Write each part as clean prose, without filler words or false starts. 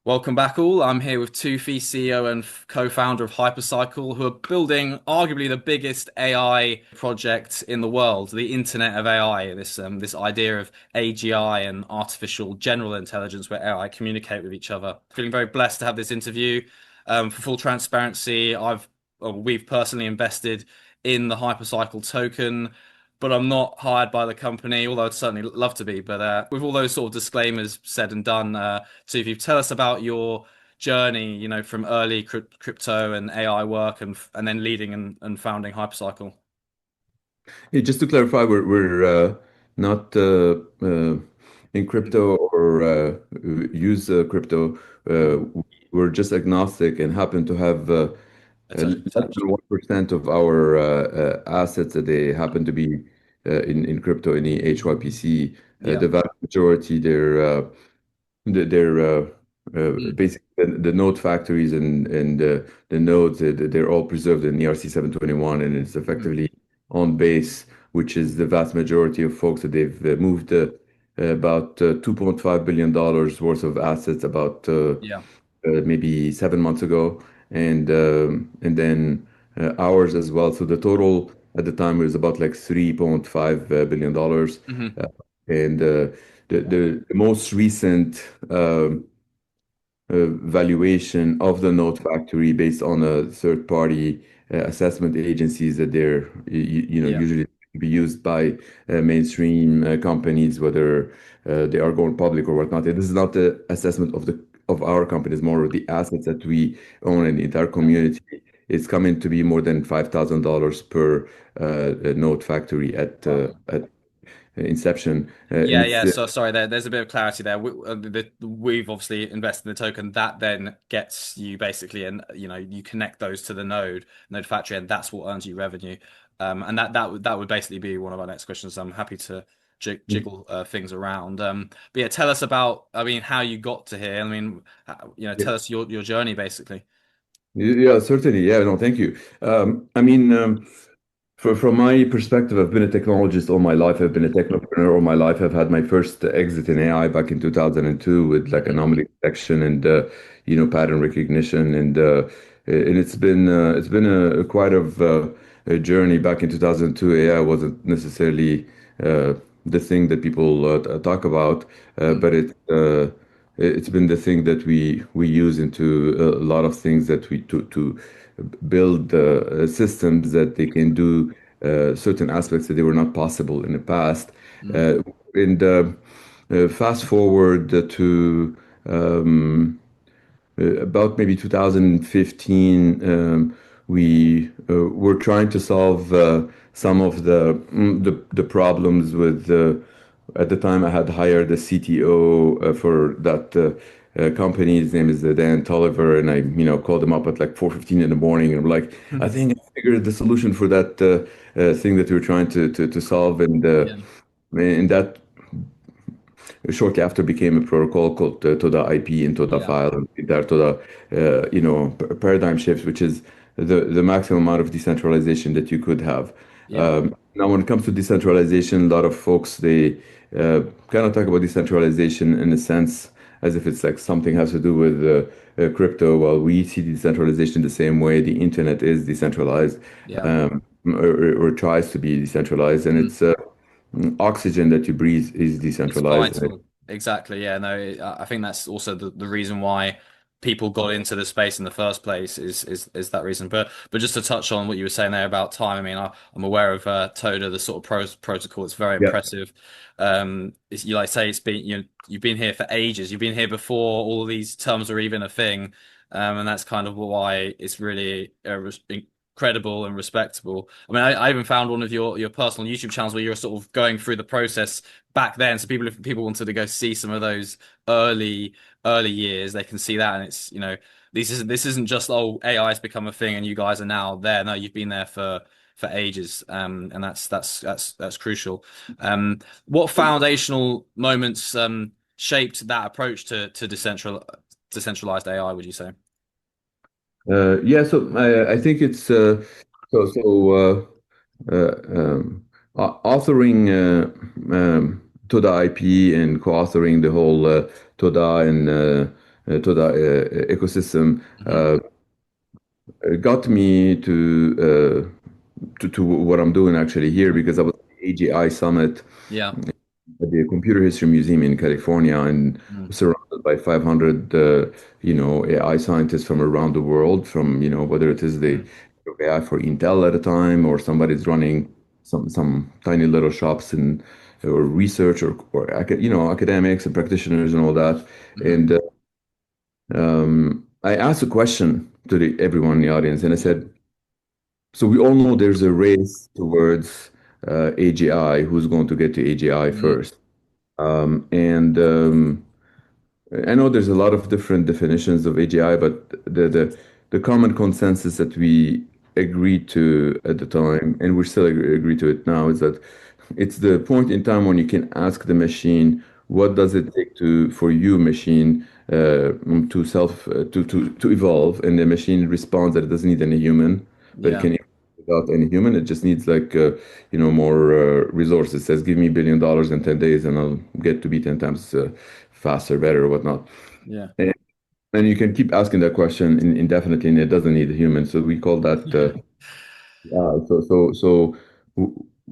Welcome back, all. I'm here with Tufi, CEO and co-founder of HyperCycle, who are building arguably the biggest AI project in the world, the Internet of AI. This idea of AGI and artificial general intelligence, where AI communicate with each other. Feeling very blessed to have this interview. For full transparency, we've personally invested in the HyperCycle token, but I'm not hired by the company, although I'd certainly love to be. But with all those sort of disclaimers said and done, so if you tell us about your journey, from early crypto and AI work and then leading and founding HyperCycle. Yeah, just to clarify, we're not in crypto or use crypto. We're just agnostic and happen to have A less touch. than 1% of our assets that they happen to be in crypto in the HYPC. Yeah. The vast majority, they're Mm. basically the node factories and the nodes, they're all preserved in ERC 721, and it's Mm. effectively on base, which is the vast majority of folks that they've moved about $2.5 billion worth of assets about Yeah. maybe 7 months ago, and then ours as well. So the total at the time was about like $3.5 billion dollars. Hmm. And the most recent valuation of the node factory based on a third party assessment agencies that they're Yeah. usually be used by mainstream companies, whether they are going public or whatnot. This is not the assessment of our company, it's more of the assets that we own in the entire community. It's coming to be more than $5,000 per node factory Wow. at inception, and Yeah, it's yeah. So sorry, there's a bit of clarity there. We've obviously invested in the token that then gets you basically, and you connect those to the node factory, and that's what earns you revenue. And that would basically be one of our next questions. I'm happy to jiggle things around. But yeah, tell us about, I mean, how you got to here. I mean, yeah. tell us your journey basically. Yeah, certainly. Yeah, no, thank you. I mean, from my perspective, I've been a technologist all my life. I've been a technopreneur all my life. I've had my first exit in AI back in 2002 with like Mm. anomaly detection and pattern recognition, and it's been a quite of a journey. Back in 2002, AI wasn't necessarily uh, the thing that people talk about, Mm. but it's been the thing that we use into a lot of things that we to build systems that they can do certain aspects that they were not possible in the past. Mm. Uh, and Fast forward to about maybe 2015, we were trying to solve some of the problems with. At the time, I had hired a CTO for that company. His name is Dan Tolliver, and I, called him up at like 4:15 in the morning, and I'm like, I Mm. think I figured the solution for that thing that we were trying to solve, Yeah. and that shortly after became a protocol called TodaIP and Yeah. TodaFile and there Toda, paradigm shift, which is the maximum amount of decentralization that you could have. Yeah. Now, when it comes to decentralization, a lot of folks they kind of talk about decentralization in a sense as if it's like something has to do with crypto. Well, we see decentralization the same way the internet is decentralized, Yeah. or tries to be decentralized, and Mm. it's oxygen that you breathe is It's decentralized. vital. Exactly. Yeah. No, I think that's also the reason why people got into the space in the first place is that reason. But just to touch on what you were saying there about time, I mean, I'm aware of Toda, the sort of protocol. It's very Yeah. impressive. You like say it's been you've been here for ages. You've been here before all these terms were even a thing, and that's kind of why it's really incredible and respectable. I mean, I even found one of your personal YouTube channels where you're sort of going through the process back then. So if people wanted to go see some of those early early years, they can see that, and it's this isn't just oh AI's become a thing and you guys are now there. No, you've been there for ages, and that's crucial. What foundational moments shaped that approach to decentralized AI? Would you say? Yeah, so I think it's authoring Toda IP and co-authoring the whole Toda and Toda ecosystem Hmm. got me to what I'm doing actually here because I was at the AGI summit Yeah. at the Computer History Museum in California and Mm. surrounded by 500 AI scientists from around the world, from whether it is the Mm. AI for Intel at the time or somebody's running some tiny little shops in or research or academics and practitioners and all that. Hmm. And I asked a question to everyone in the audience, and I Yeah. said, so we all know there's a race towards AGI, who's going to get to AGI Mm. first. And I know there's a lot of different definitions of AGI, but the common consensus that we agreed to at the time, and we still agree to it now, is that it's the point in time when you can ask the machine, what does it take for you, machine, to evolve, and the machine responds that it doesn't need any human, that it Yeah. can evolve without any human. It just needs like more resources. It says, give me $1 billion in 10 days, and I'll get to be 10 times faster, better, or whatnot. Yeah. And, and you can keep asking that question indefinitely, and it doesn't need a human. So we call that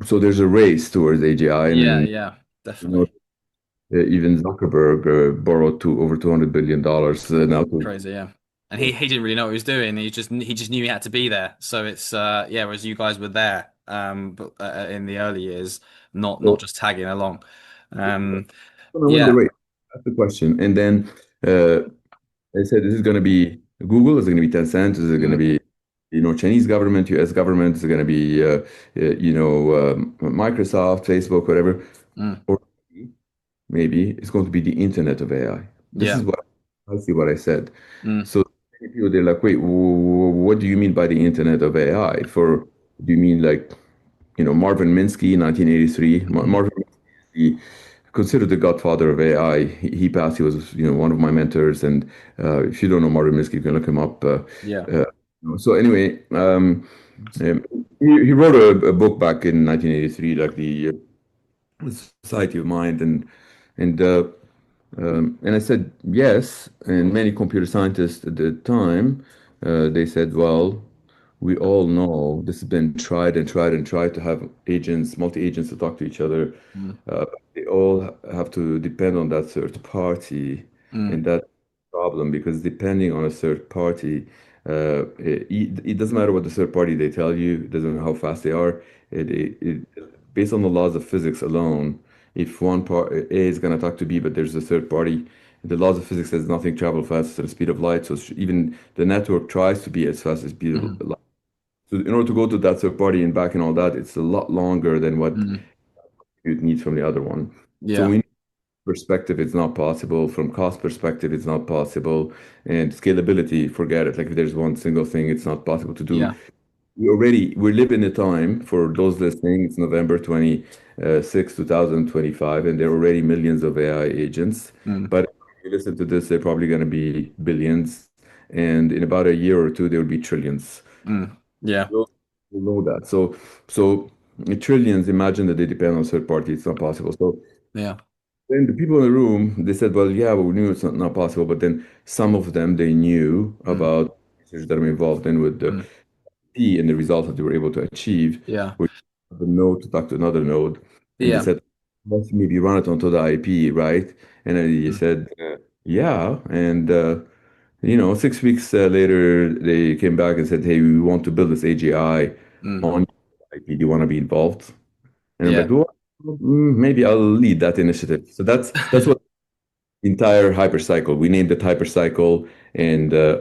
so there's a race towards AGI, Yeah. and Yeah. you know, Definitely. even Zuckerberg borrowed to over $200 billion now to. Crazy. Yeah. And he didn't really know what he was doing. He just knew he had to be there. So it's yeah. Whereas you guys were there but in the early years, not So just tagging along. Um. gonna win the Yeah. race? That's the question. And then uh, they said, is it going to be Google? Is it going to be Tencent? Is it going to Mm. be Chinese government, U.S. government? Is it going to be Microsoft, Facebook, whatever? Mm. Or maybe it's going to be the Internet of AI. This is Yeah. what I see what I said. Mm. So many people, they're like, wait, what do you mean by the Internet of AI? Do you mean like, Marvin Minsky, 1983? Marvin Minsky, considered the godfather of AI. He passed. He was, one of my mentors. And if you don't know Marvin Minsky, you can look him up. Yeah. Uh, so anyway, um, he wrote a book back in 1983, like the Society of Mind, and I said yes. And many computer scientists at the time, they said, well, we all know this has been tried and tried and tried to have agents, multi-agents to talk to each other. Mm. They all have to depend on that third party, Mm. and that problem because depending on a third party, it doesn't matter what the third party they tell you, it doesn't matter how fast they are. Based on the laws of physics alone, if one part A is going to talk to B, but there's a third party, the laws of physics says nothing travel faster than the speed of light. So even the network tries to be as fast as speed of Mm. light. So in order to go to that third party and back and all that, it's a lot longer than what Mm. you'd need from the other one. So Yeah. we perspective, it's not possible. From cost perspective, it's not possible. And scalability, forget it. Like if there's one single thing, it's not possible to do. Yeah. We live in a time, for those listening, it's November 2025, and there are already millions of AI agents. Mm. But if you listen to this, they're probably going to be billions. And in about a year or two, there will be trillions. Mm. Yeah. You'll you'll know that. So trillions, imagine that they depend on third party. It's not possible. So Yeah. then the people in the room, they said, well, yeah, we knew it's not possible. But then some of them, they knew Mm. about research that I'm involved in with the Mm. P and the results that they were able to achieve, Yeah. which the node to talk to another node. And they Yeah. said, let's maybe run it onto the IP, right? And then he Mm. said, yeah. And, 6 weeks later, they came back and said, hey, we want to build this AGI Mm. on IP. Do you want to be involved? And I'm like, Yeah. well, maybe I'll lead that initiative. So that's what entire HyperCycle. We named it HyperCycle, and Yeah.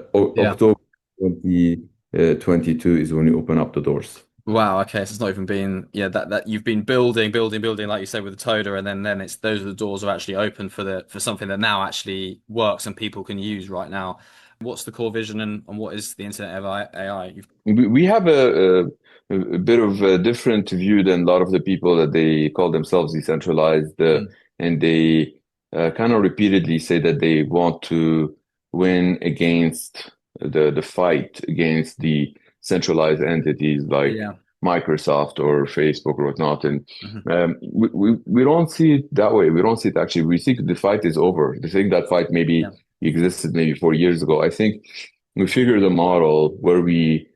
October 2022 is when we open up the doors. Wow. Okay. So it's not even been, yeah, that you've been building, like you said, with the Toda, and then it's those are the doors are actually open for something that now actually works and people can use right now. What's the core vision and what is the Internet of AI? You've, We have a bit of a different view than a lot of the people that they call themselves decentralized, mm. and they kind of repeatedly say that they want to win against the fight against the centralized entities like Yeah. Microsoft or Facebook or whatnot. And Hmm. we don't see it that way. We don't see it actually. We think the fight is over. We think that fight maybe Yeah. existed maybe 4 years ago. I think we figured a model where we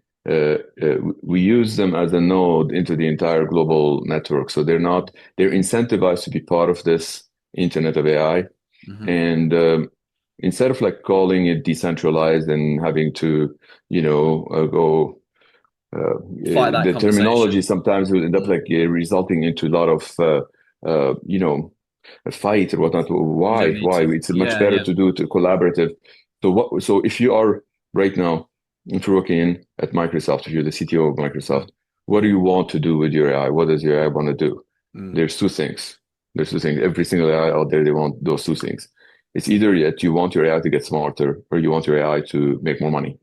use them as a node into the entire global network. So they're incentivized to be part of this Internet of AI. Hmm. And instead of like calling it decentralized and having to, go Fight that the terminology conversation. sometimes will end up Mm. like resulting into a lot of a fight or whatnot. You don't need Why? to. It's much Yeah, better yeah. to do it collaborative. So if you are right now, if you're working at Microsoft, if you're the CTO of Mm. Microsoft, what do you want to do with your AI? What does your AI want to do? Mm. There's two things. There's two things. Every single AI out there, they want those two things. It's either that you want your AI to get smarter or you want your AI to make more money,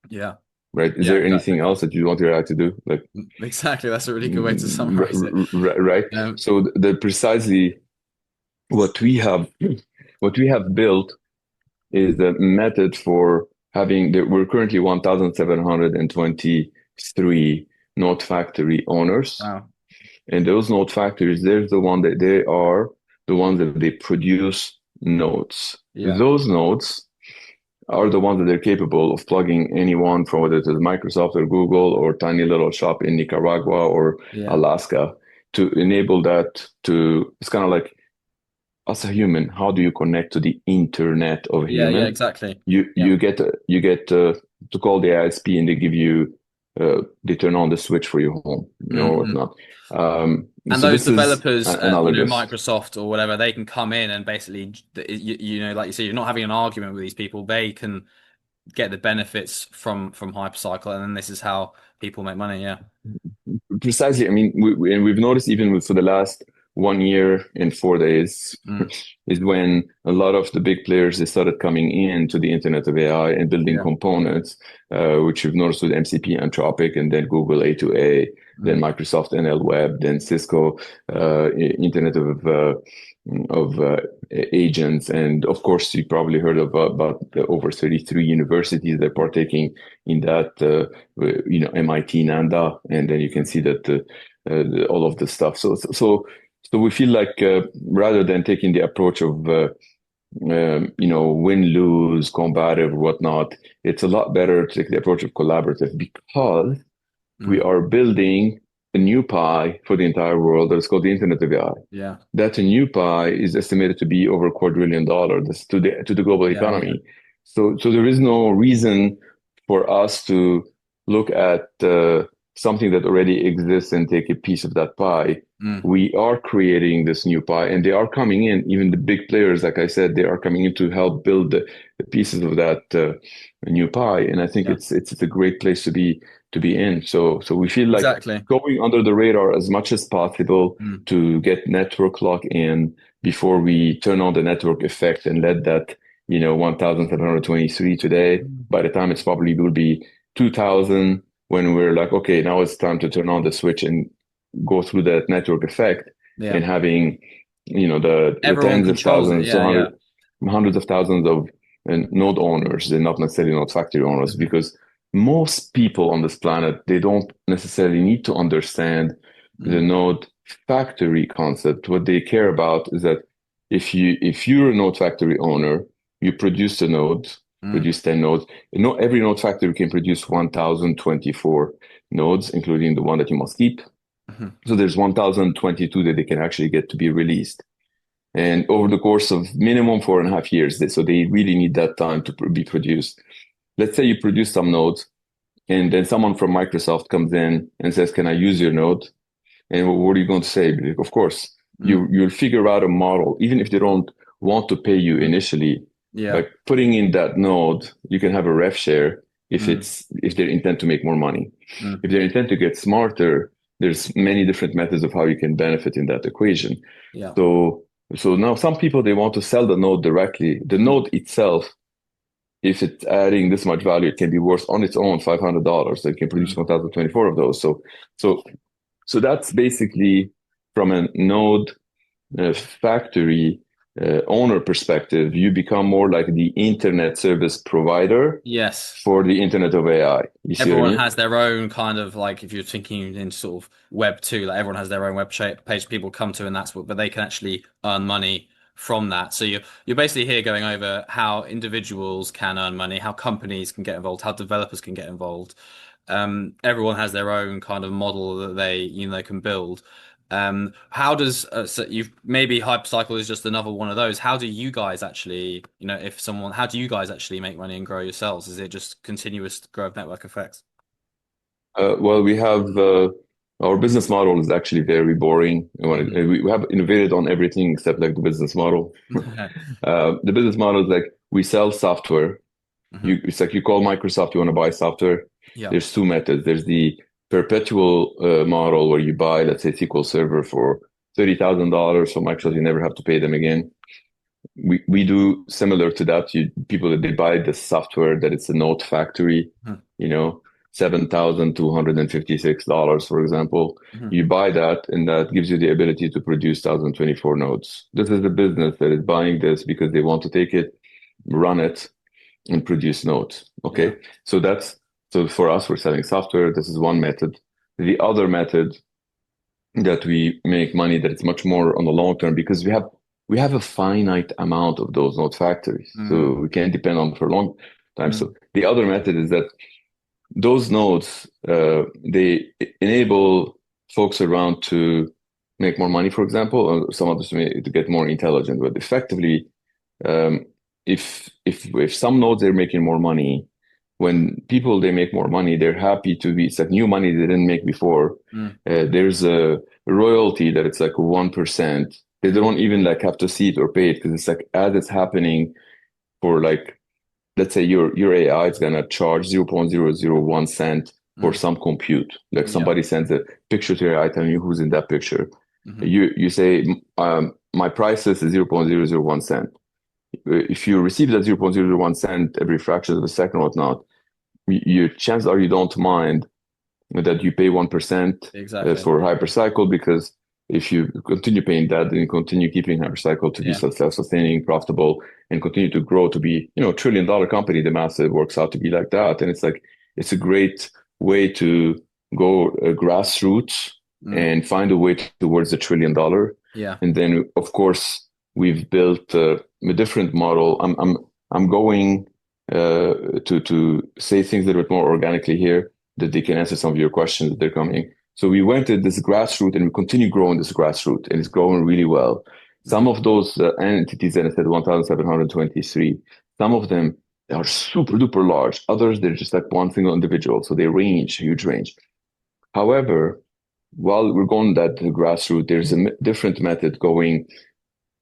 Yeah, right? Is yeah, there exactly. anything else that you want your AI to do? Like, Exactly. That's a really good way to summarize it. right? Um, So the precisely what we have, what we have built is a method for we're currently 1,723 node factory owners. wow. And those node factories, there's the one that they are the ones that they produce nodes. Yeah, Those nodes are the ones that they're capable of plugging anyone from whether it's Microsoft or Google or tiny little shop in Nicaragua or yeah, Alaska to enable that to, it's kind of like as a human, how do you connect to the internet of yeah, yeah, human? exactly. You Yeah. you get to call the ISP and they give you they turn on the switch for your home, or Hmm. whatnot. And So those this is developers, analogous. Microsoft or whatever, they can come in and basically, like you say, you're not having an argument with these people. They can get the benefits from HyperCycle, and then this is how people make money. Yeah. Precisely. I mean, and we've noticed even for the last 1 year and 4 days Mm. is when a lot of the big players they started coming into the Internet of AI and building Yeah. components, which we've noticed with MCP, Anthropic, and then Google A2A, then Mm. Microsoft NLWeb, then Cisco Internet of agents, and of course you probably heard about the over 33 universities that are partaking in that. MIT, Nanda, and then you can see that all of the stuff. So we feel like rather than taking the approach of win lose, combative, whatnot, it's a lot better to take the approach of collaborative because we Mm. are building a new pie for the entire world that's called the Internet of AI. Yeah. That new pie is estimated to be over $250 to the global Yeah. Yeah. economy. So there is no reason for us to look at something that already exists and take a piece of that pie. Mm. We are creating this new pie, and they are coming in. Even the big players, like I said, they are coming in to help build the pieces of that new pie. And I think Yeah. it's a great place to be in. So we feel like Exactly. going under the radar as much as possible Mm. to get network lock in before we turn on the network effect and let that 1,723 today. Mm. By the time it's probably will be 2,000 when we're like, okay, now it's time to turn on the switch and go through that network effect Yeah. and having the Everyone tens of controls it. thousands, so Yeah. Yeah. hundreds of thousands of node owners and not necessarily node factory owners Mhm. because most people on this planet they don't necessarily need to understand the Mm. node factory concept. What they care about is that if you're a node factory owner, you produce a node, Mm. produce 10 nodes. Not every node factory can produce 1,024 nodes, including the one that you must keep. Mhm. So there's 1,022 that they can actually get to be released. And over the course of minimum 4.5 years, so they really need that time to be produced. Let's say you produce some nodes, and then someone from Microsoft comes in and says, "Can I use your node?" And what are you going to say? Of course, Mm. you'll figure out a model, even if they don't want to pay you Mm. initially. Yeah. By putting in that node, you can have a rev share Mm. if they intend to make more money. Mm. If they intend to get smarter, there's many different methods of how you can benefit in that equation. Yeah. So so now some people they want to sell the node directly. The node itself, if it's adding this much value, it can be worth on its own $500. It can produce Mm. 1,024 of those. So so that's basically from a node factory owner perspective, you become more like the internet service provider Yes. for the Internet of AI. You see what I Everyone mean? has their own kind of like if you're thinking in sort of web two, like everyone has their own page people come to, and that's what, but they can actually earn money from that. So you're basically here going over how individuals can earn money, how companies can get involved, how developers can get involved. Everyone has their own kind of model that they can build. How does so you've maybe hypercycle is just another one of those. How do you guys actually, if someone, how do you guys actually make money and grow yourselves? Is it just continuous growth network effects? Well, we have our business model is actually very boring. Hmm. We have innovated on everything except like the business model. The business model is like we sell software. Hmm. It's like you call Microsoft, you want to buy software. Yeah. There's two methods. There's the perpetual model where you buy, let's say, SQL Server for $30,000 from Microsoft. You never have to pay them again. We do similar to that. People that they buy the software that it's a node factory, Hmm. you know, $7,256, for example. Hmm. You buy that, and that gives you the ability to produce 1024 nodes. This is the business that is buying this because they want to take it, run it, and produce nodes. Yeah. Okay. So for us, we're selling software. This is one method. The other method that we make money that it's much more on the long term because we have a finite amount of those node factories. So Mm. we can't depend on for a long time. Mm. So the other method is that those nodes they enable folks around to make more money, for example, or some others to get more intelligent. But effectively, um, if some nodes are making more money, when people they make more money, they're happy to be. It's like new money they didn't make before. Mm. There's a royalty that it's like 1%. They Mm. don't even like have to see it or pay it because it's like as it's happening for like let's say your AI is gonna charge 0.001 cent for Mm. some compute. Like Yeah. somebody sends a picture to your AI telling you who's in that picture. Hmm. You say my price is 0.001 cent. If you receive that 0.001 cent every fraction of a second or whatnot, your chances are you don't mind that you pay 1% Exactly. for hypercycle because if you continue paying that, then you continue keeping hypercycle to be Yeah. self-sustaining, profitable, and continue to grow to be, $1 trillion company. The math works out to be like that, and it's like it's a great way to go grassroots Mm. and find a way towards $1 trillion. Yeah. And then, of course, we've built a different model. I'm going to say things a little bit more organically here that they can answer some of your questions that they're coming. So we went to this grassroots and we continue growing this grassroots and it's growing really well. Some Hmm. of those entities that I said 1,723, some of them are super duper large. Others, they're just like one single individual. So they range, huge range. However, while we're going that grassroots, there's a different method going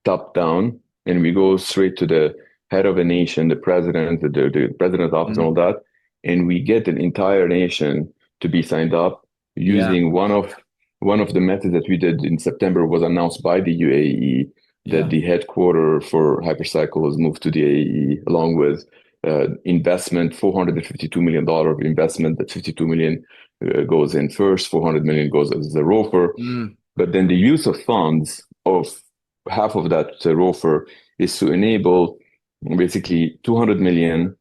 top down, and we go straight to the head of a nation, the president, the president's office, and Hmm. all that, and we get an entire nation to be signed up Yeah. using one of the methods that we did in September was announced by the UAE that Yeah. the headquarter for Hypercycle was moved to the UAE along with investment, $452 million of investment. That 52 million goes in first, 400 million goes as the ROFR. Mm. But then the use of funds of half of that ROFR is to enable basically 200 million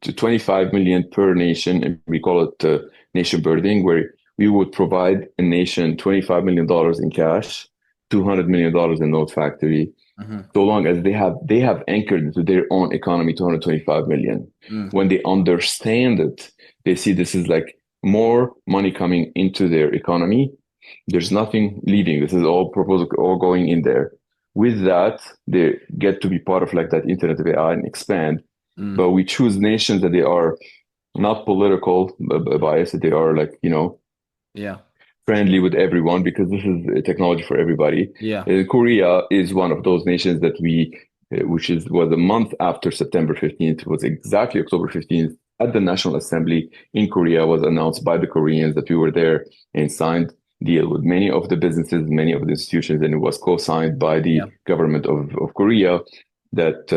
to 25 million per nation, and we call it nation building, where we would provide a nation $25 million in cash, $200 million in node factory, Hmm. so long as they have anchored into their own economy 225 million. Mm. When they understand it, they see this is like more money coming into their economy. There's nothing leaving. This is all proposal, all going in there. With that, they get to be part of like that Internet of AI and expand. Mm. But we choose nations that they are not political bias, that they are like, Yeah. friendly with everyone because this is a technology for everybody. Yeah. Korea is one of those nations that which was a month after September 15th, was exactly October 15th at the National Assembly in Korea was announced by the Koreans that we were there and signed deal with many of the businesses, many of the institutions, and it was co-signed by the Yeah. government of Korea that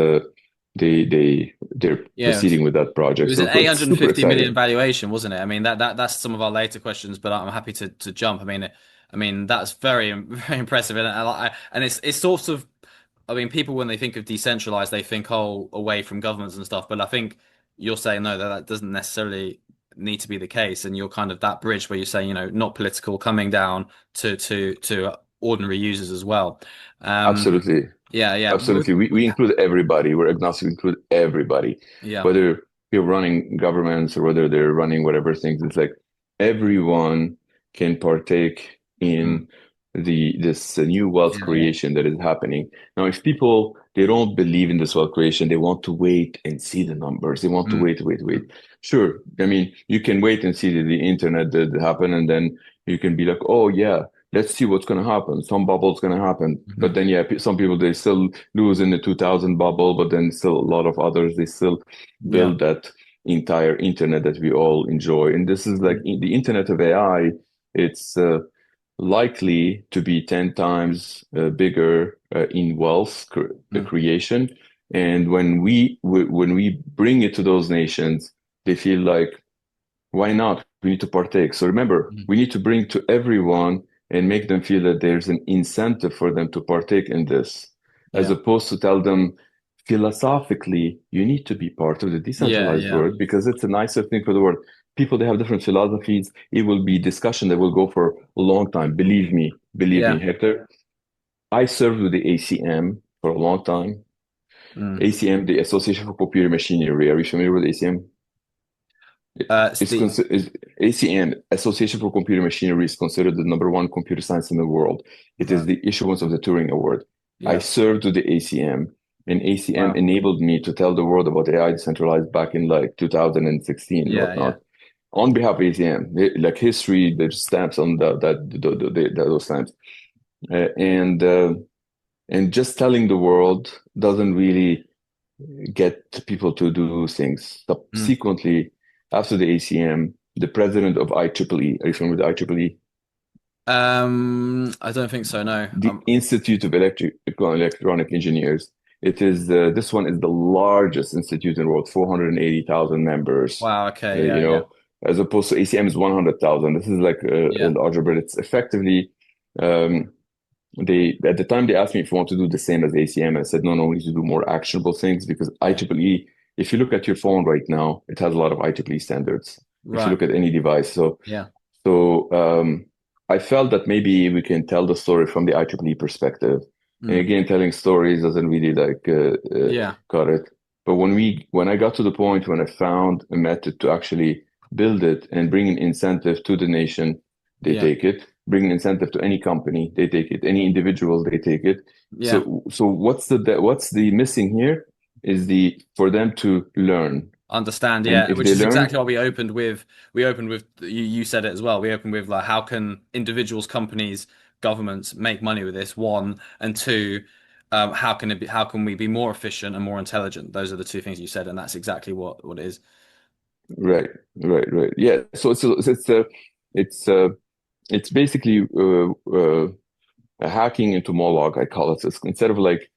they're Yeah. proceeding with that It project. was an So it's super 850 million exciting. valuation, wasn't it? I mean that's some of our later questions, but I'm happy to jump. I mean that's very very impressive, and it's sort of, I mean, people when they think of decentralized, they think away from governments and stuff, but I think you're saying no, that doesn't necessarily need to be the case, and you're kind of that bridge where you're saying not political, coming down to ordinary users as well. Um, Absolutely. Yeah, yeah. Absolutely. We include everybody. We're agnostic, we include everybody, Yeah. whether you're running governments or whether they're running whatever things. It's like everyone can partake Mm. in this new wealth Yeah, yeah. creation that is happening. Now, if people they don't believe in this wealth creation, they want to wait and see the numbers. They want to Mm. wait. Sure. I mean, you can wait and see the internet that happen, and then you can be like, oh yeah, let's see what's going to happen. Some bubble's going to happen. Hmm. But then, yeah, some people they still lose in the 2000 bubble, but then still a lot of others they still Yeah. build that entire internet that we all enjoy. And this is like Mm. the internet of AI. It's likely to be 10 times bigger in wealth Mm. creation. And when we bring it to those nations, they feel like why not? We need to partake. So remember, Mm. we need to bring to everyone and make them feel that there's an incentive for them to partake in this, as Yeah. opposed to tell them philosophically, you need to be part of the Yeah, decentralized yeah. world because it's a nicer thing for the world. People, they have different philosophies. It will be discussion that will go for a long time. Believe me, Yeah. Hector. I served with the ACM for a long time. Mm. ACM, the Association for Computer Machinery. Are you familiar with ACM? It's It's, the is ACM, Association for Computer Machinery, is considered the number one computer science in the world. It is Right. the issuance of the Turing Award. I Yeah. served with the ACM, and ACM Wow. enabled me to tell the world about AI decentralized back in like 2016 and Yeah, yeah. whatnot. On behalf of ACM, like history, there's stamps on those stamps, and just telling the world doesn't really get people to do things. Mm. Subsequently, after the ACM, the president of IEEE, are you familiar with IEEE? I don't think so, no. The Institute of Electronic Engineers. It is this one is the largest institute in the world, 480,000 members. Wow, okay, yeah, You yeah. know, as opposed to ACM is 100,000. This is like a Yeah. larger, but it's effectively um, they at the time they asked me if I want to do the same as ACM. I said no, we need to do more actionable things because Yeah. IEEE. If you look at your phone right now, it has a lot of IEEE standards. If you Right. look at any device, Yeah. so I felt that maybe we can tell the story from the IEEE perspective. And Mm. again, telling stories doesn't really Yeah. cut it. But when I got to the point when I found a method to actually build it and bring an incentive to the nation, they Yeah. take it. Bring an incentive to any company, they take it. Any individual, they take it. Yeah. So what's the missing here is the for them to learn. Understand, And yeah, if which they is exactly learn, what we opened with. We opened with you said it as well. We opened with like how can individuals, companies, governments make money with this? One and two, how can it be, how can we be more efficient and more intelligent? Those are the two things you said, and that's exactly what it is. right, right. Yeah. So it's uh, it's basically hacking into Moloch, I call it. It's instead of like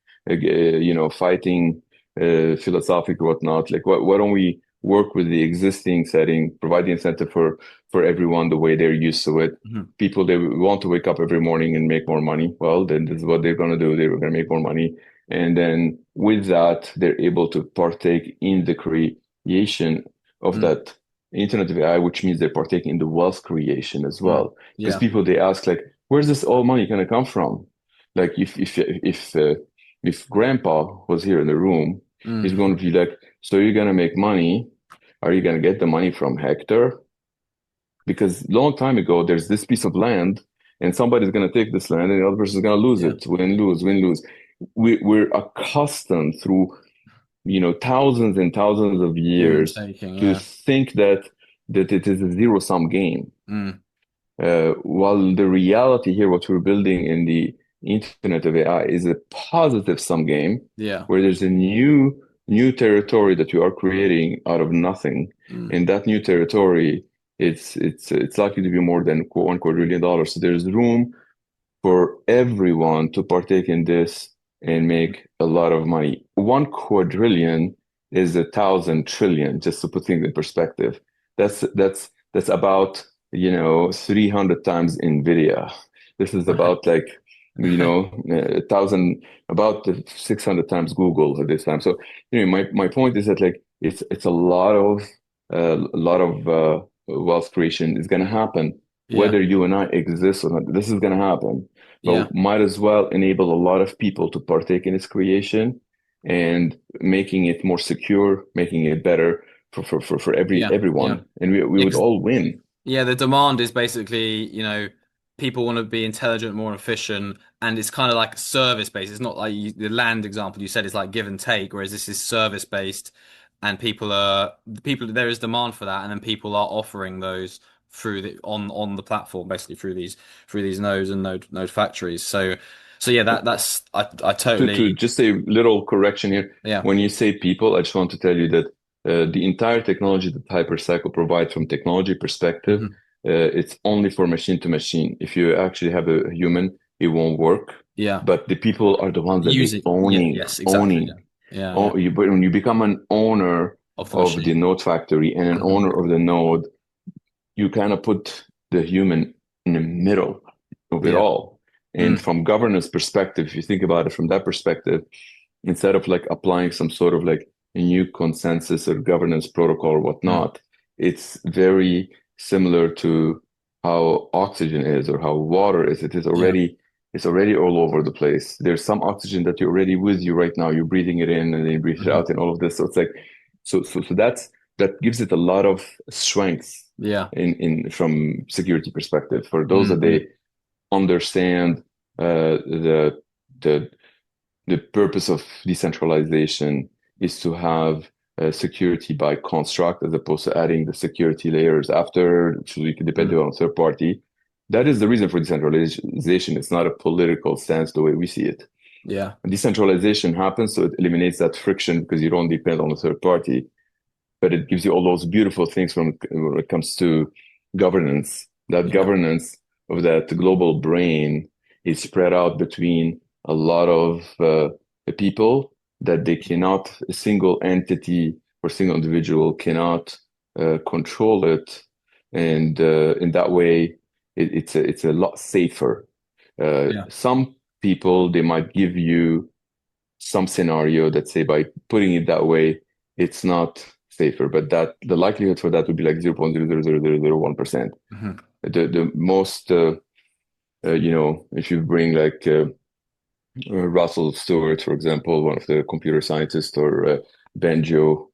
fighting philosophic or whatnot. Like why don't we work with the existing setting, provide the incentive for everyone the way they're used to it. Mhm. People they want to wake up every morning and make more money. Well, then this is what they're gonna do. They're gonna make more money, and then with that, they're able to partake in the creation of Mm. that Internet of AI, which means they're partaking in the wealth creation as Mm. well. Because Yeah. people they ask like, where's this all money gonna come from? Like if Grandpa was here in the room, he's Mm. going to be like, so you're gonna make money? Are you gonna get the money from Hector? Because long time ago, there's this piece of land, and somebody's gonna take this land, and the other person's gonna lose Yeah. it. Win lose, win lose. We're accustomed through thousands and thousands of Giving and years taking. to Yeah. think that it is a zero sum game. Mm. While the reality here, what we're building in the Internet of AI is a positive sum game Yeah. where there's a new territory that you are creating out of nothing. Mm. And that new territory, it's likely to be more than $1 quadrillion. So there's room for everyone to partake in this and make a lot of money. 1 quadrillion is 1,000 trillion, just to put things in perspective. That's about 300 times Nvidia. This is Right. about like 1,000, about 600 times Google at this time. So my point is that like it's a lot of wealth creation is going to happen Yeah. whether you and I exist or not. This is going to happen. Yeah. But might as well enable a lot of people to partake in its creation and making it more secure, making it better for Yeah. Yeah. everyone. And we Yeah. would all win. Yeah, the demand is basically, people want to be intelligent, more efficient, and it's kind of like service based. It's not like the land example you said is like give and take, whereas this is service based, and there is demand for that, and then people are offering those through the on the platform, basically through these nodes and node factories. So yeah, that's I To totally just a little correction here, yeah. when you say people, I just want to tell you that the entire technology that HyperCycle provides from technology perspective, Mhm. it's only for machine to machine. If you actually have a human, it won't work. Yeah. But the people are the ones that they Using yeah, yes, exactly. Yeah. owning. Yeah, yeah. Oh, but when you become an owner Of the of the machine. node factory and an Mhm. owner of the node, you kind of put the human in the middle of it Yeah. all. And Mm. from governance perspective, if you think about it from that perspective, instead of like applying some sort of like a new consensus or governance protocol or Mm. whatnot, it's very similar to how oxygen is or how water is. Yeah. It's already all over the place. There's some oxygen that you're already with you right now. You're breathing it in and then you breathe it Mhm. out and all of this. So it's like that gives it a lot of strength Yeah. in from security perspective for those that Mm. they understand the the the purpose of decentralization is to have security by construct as opposed to adding the security layers after, so you can depend Mm. on third party. That is the reason for decentralization. It's not a political stance the way we see it. Yeah. Decentralization happens, so it eliminates that friction because you don't depend on a third party, but it gives you all those beautiful things when it comes to governance. That Yeah. governance of that global brain is spread out between a lot of people that they cannot, a single entity or single individual cannot control it. And in that way, it's a lot safer. Yeah. Some people, they might give you some scenario that say by putting it that way, it's not safer, but that the likelihood for that would be like 0.0000001%. Mhm. The most, if you bring like Russell Stewart, for example, one of the computer scientists, or Benjo,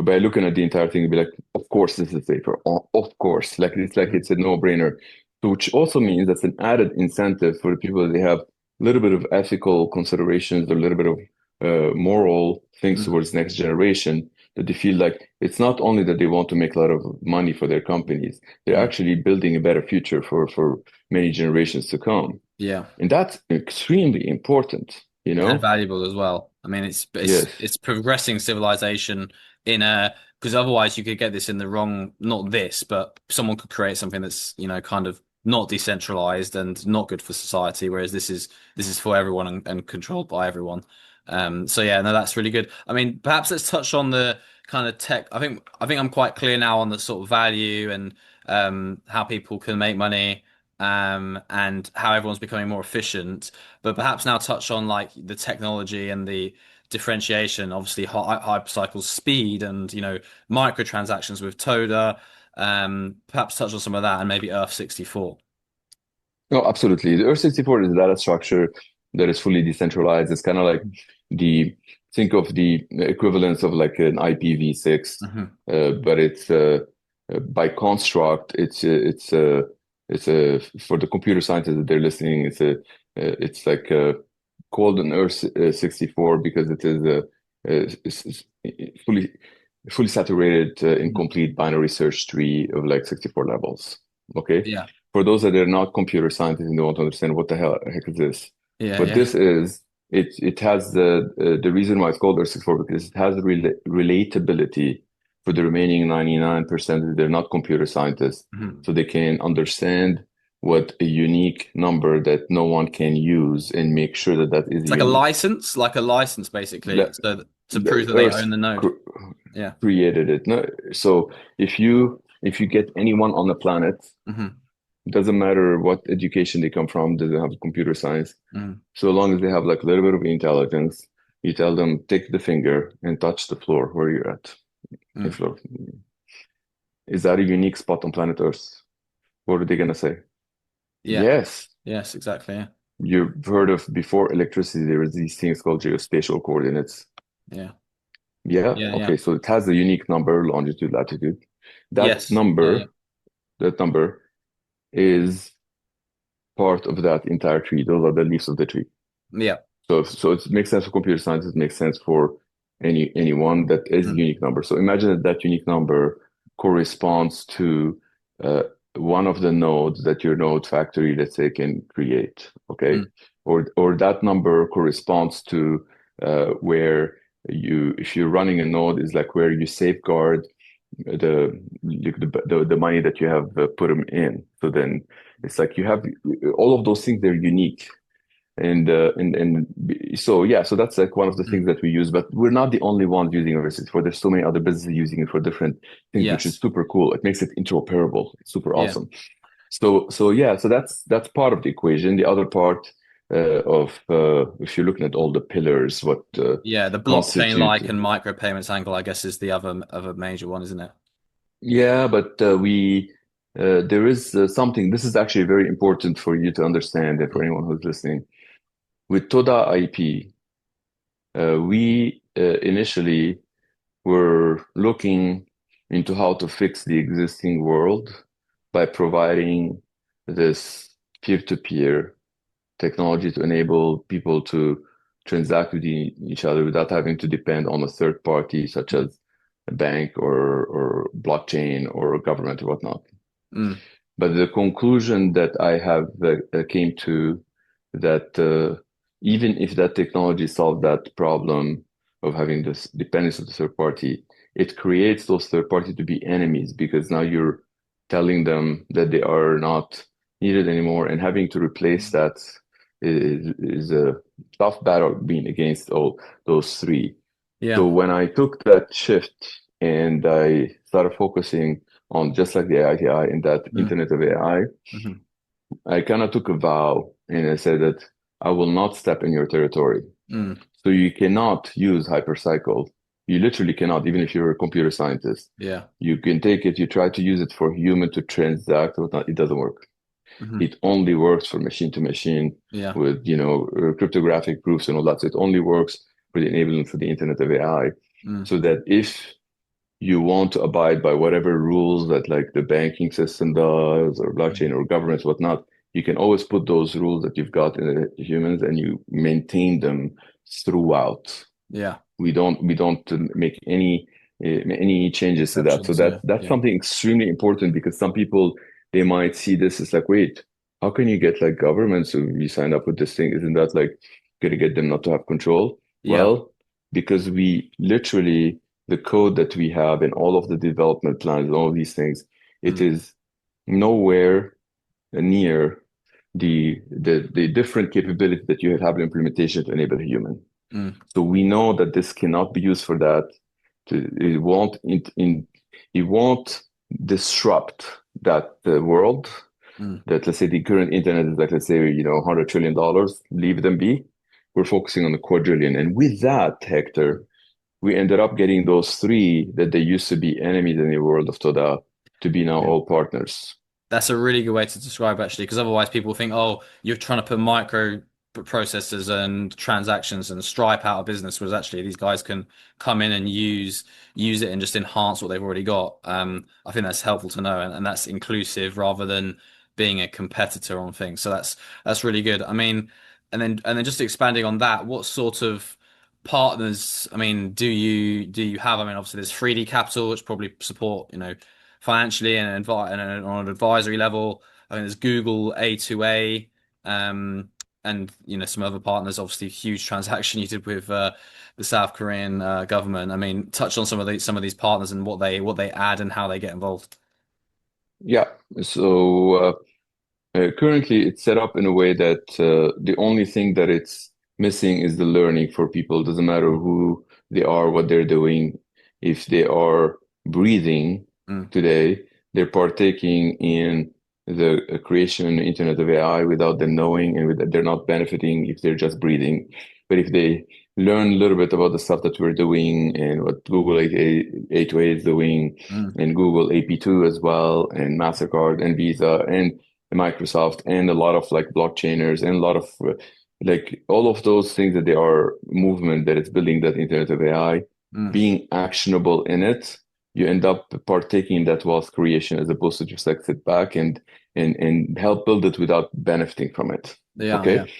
by looking at the entire thing, you'd be like, of course, this is safer. Of course, like Mhm. it's a no-brainer. So, which also means that's an added incentive for the people that they have a little bit of ethical considerations, or a little bit of moral things Mm. towards next generation. That they feel like it's not only that they want to make a lot of money for their companies, they're Mm. actually building a better future for many generations to come, Yeah. and that's extremely important. You And know? valuable as well. I mean, Yes. it's progressing civilization in a because otherwise you could get this in the wrong, not this, but someone could create something that's, kind of not decentralized and not good for society, whereas this is for everyone and controlled by everyone. So yeah, no, that's really good. I mean, perhaps let's touch on the kind of tech. I think I'm quite clear now on the sort of value and how people can make money and how everyone's becoming more efficient. But perhaps now touch on like the technology and the differentiation, obviously hypercycle speed and microtransactions with Toda. Perhaps touch on some of that and maybe Earth 64. No, absolutely. The Earth-64 is a data structure that is fully decentralized. It's kind of like the think of the equivalence of like an IPv6, Hmm. but it's by construct. It's for the computer scientists that they're listening. It's like called an Earth 64 because it is fully saturated incomplete binary search tree of like 64 levels. Okay. Yeah, For those that are not computer scientists and don't want to understand what the heck is this, yeah, what yeah. this is, it has the reason why it's called Earth-64 because it has relatability for the remaining 99% that they're not computer scientists, Mhm. so they can understand what a unique number that no one can use and make sure that that is It's unique. like a license basically, The, so that, to the prove that they Earth own the node. cr Yeah. created it. No, so if you get anyone on the planet, Hmm. doesn't matter what education they come from, doesn't have computer science, Hmm. so long as they have like a little bit of intelligence, you tell them take the finger and touch the floor where you're at. The Mm. floor. Is that a unique spot on planet Earth? What are they gonna say? Yeah. Yes. Yes, exactly. Yeah. You've heard of before electricity, there was these things called geospatial coordinates. Yeah. Yeah, Yeah. Yeah. okay, so it has a unique number, longitude, latitude. That Yes. Yeah. Yeah. number, that number is part of that entire tree. Those are the leaves of the tree. Yeah. So it makes sense for computer science. It makes sense for anyone that is a Mm, unique number. So imagine that that unique number corresponds to uh, one of the nodes that your node factory, let's say, can create. Okay, mm, or that number corresponds to where if you're running a node, is like where you safeguard the money that you have put them in. So then it's like you have all of those things. They're unique. So yeah, so that's like one of the mm. things that we use, but we're not the only ones using University for. There's so many other businesses using it for different things, which is Yes. super cool. It makes it interoperable. It's super Yeah. awesome. So yeah, so that's part of the equation. The other part of if you're looking at all the pillars, what Yeah. The blockchain constitute. like and micropayments angle, I guess, is the other major one, isn't it? Yeah, but we there is something. This is actually very important for you to understand, and for Mm, anyone who's listening. With TodaIP, we initially were looking into how to fix the existing world by providing this peer-to-peer technology to enable people to transact with each other without having to depend on a third party, such mm, as a bank or blockchain or a government or whatnot. mm, But the conclusion that I have came to that even if that technology solved that problem of having this dependence of the third party, it creates those third party to be enemies because now you're telling them that they are not needed anymore, and having to replace that is a tough battle being against all those three. yeah. So when I took that shift and I started focusing on just like the AITI and that Mm, Internet of AI, mhm, I kind of took a vow and I said that I will not step in your territory. mm, So you cannot use HyperCycle. You literally cannot, even if you're a computer scientist. yeah. You can take it, you try to use it for human to transact, or whatnot, it doesn't work. Mhm, It only works for machine to machine yeah. with, cryptographic proofs and all that. So it only works for the enablement for the Internet of AI. Mm, So that if you want to abide by whatever rules that like the banking system does or mm, blockchain or governments, whatnot, you can always put those rules that you've got in the humans and you maintain them throughout. yeah. We don't make any changes to that. So Exceptions. Yeah. that's Yeah. something extremely important because some people they might see this as like, wait, how can you get like governments to be signed up with this thing? Isn't that like going to get them not to have control? Yeah. Well, because we literally the code that we have and all of the development plans and all of these things, it Mm, is nowhere near the different capability that you have in implementation to enable a human. mm, So we know that this cannot be used for that. It won't disrupt that world. mm. That let's say the current internet is like let's say $100 trillion. Leave them be. We're focusing on the quadrillion, and with that, Hector, we ended up getting those three that they used to be enemies in the world of Toda to be now Yeah. all partners. That's a really good way to describe actually, because otherwise people think, oh, you're trying to put micro processors and transactions and Stripe out of business, whereas actually these guys can come in and use it and just enhance what they've already got. I think that's helpful to know, and that's inclusive rather than being a competitor on things. So that's really good. I mean, and then just expanding on that, what sort of partners, I mean, do you have? I mean, obviously there's 3D Capital, which probably support, financially and on an advisory level. I think there's Google A2A, and some other partners. Obviously, huge transaction you did with the South Korean government. I mean, touch on some of these partners and what they add and how they get involved. Yeah. So currently, it's set up in a way that the only thing that it's missing is the learning for people. Doesn't matter Mm, who they are, what they're doing. If they are breathing mm, today, they're partaking in the creation and Internet of AI without them knowing, and they're not benefiting if they're just breathing. But if they learn a little bit about the stuff that we're doing and what Google 808 is doing, Mm, and Google AP2 as well, and MasterCard and Visa and Microsoft, and a lot of like blockchainers and a lot of like all of those things that they are movement that is building that Internet of AI, mm. being actionable in it. You end up partaking in that wealth creation as opposed to just like sit back and help build it without benefiting from it. Yeah, yeah. Okay.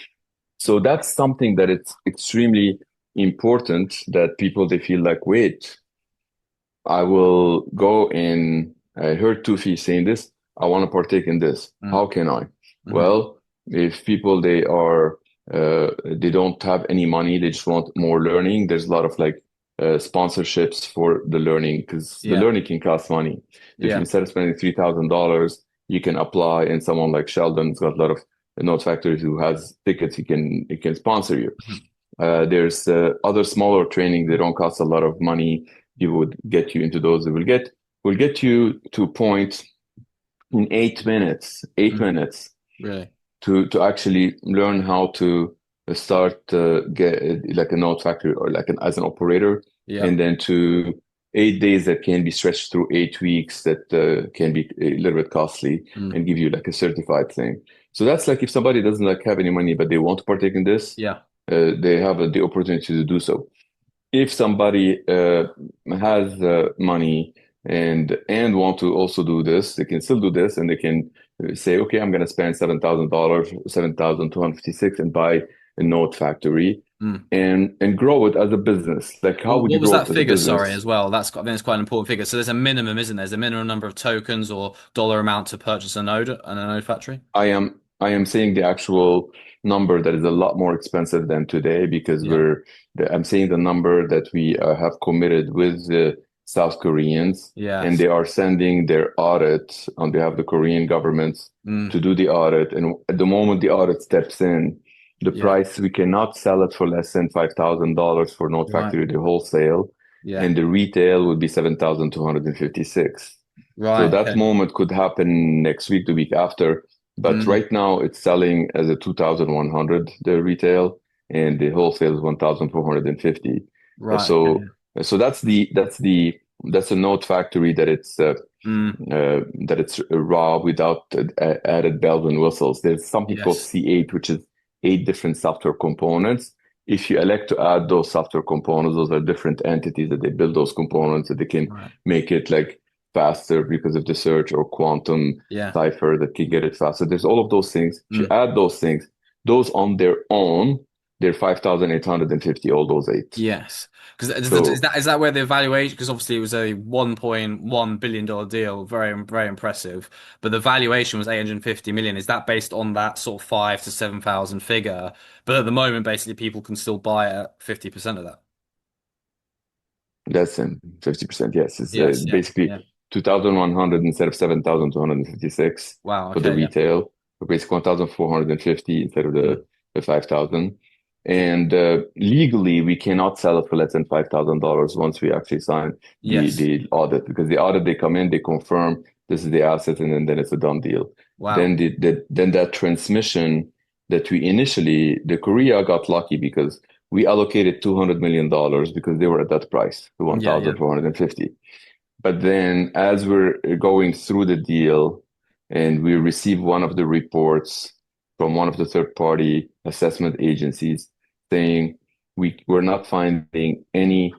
So that's something that it's extremely important that people they feel like, wait, I will go in. I heard Tufi saying this. I want to partake in this. Mm, How can I? hmm. Well, if people they don't have any money, they just want more learning. There's a lot of like sponsorships for the learning because the Yeah, learning can cost money. If you yeah. instead of spending $3,000, you can apply, and someone like Sheldon's got a lot of Node Factories who has tickets. He can sponsor you. Mhm. There's other smaller training. They don't cost a lot of money. He would get you into those. It will get you to a point in 8 minutes, eight Mm, minutes really? to actually learn how to start get like a node factory or like as an operator, Yeah. and then to 8 days that can be stretched through 8 weeks that can be a little bit costly Mm, and give you like a certified thing. So that's like if somebody doesn't like have any money but they want to partake in this, yeah. they have the opportunity to do so. If somebody has money and want to also do this, they can still do this, and they can say, okay, I'm going to spend $7,000, 7,256, and buy a node factory Mm. and grow it as a business. Like, how would you What was grow that it as a figure? Sorry, business? as well. I think it's quite an important figure. So there's a minimum, isn't there? There's a minimum number of tokens or dollar amount to purchase a node and a node factory. I am saying the actual number that is a lot more expensive than today because Yeah. I'm saying the number that we have committed with the South Koreans, and Yes. they are sending their audit on behalf of the Korean government Mm. to do the audit. And at the moment the audit steps in, the Yeah. price we cannot sell it for less than $5,000 for Node Right. Factory, the wholesale, Yeah. and the retail would be 7,256. So Right. that Okay. moment could happen next week, the week after. But Mm. right now it's selling as a 2,100, the retail, and the wholesale is 1,450. Right. Okay. So that's a node factory Mm. that it's raw without added bells and whistles. There's something called Yes. C8, which is 8 different software components. If you elect to add those software components, those are different entities that they build those components that they can Right. make it like faster because of the search or quantum Yeah. cipher that can get it faster. There's all of those things. If you Mm. add those things, those on their own, they're 5,850, all those eight. Yes. Because is So that where the evaluation? Because obviously it was a $1.1 billion deal, very very impressive. But the valuation was 850 million. Is that based on that sort of 5 to 7,000 figure? But at the moment, basically, people can still buy at 50% of that. that's in 50%. Yes, it's Yes. Yeah. basically Yeah. 2,100 instead of 7,256 Wow. for the Okay. Yeah. retail. So basically 1,450 instead of Mm. the 5,000. And legally, we cannot sell it for less than $5,000 once we actually sign Yes. the audit, because the audit, they come in, they confirm this is the asset, and then it's a done deal. Wow. Then that transmission that we initially, the Korea got lucky because we allocated $200 million because they were at that price, the Yeah. Yeah. 1,450. But then as we're going through the deal and we receive one of the reports from one of the third party assessment agencies saying we're not finding any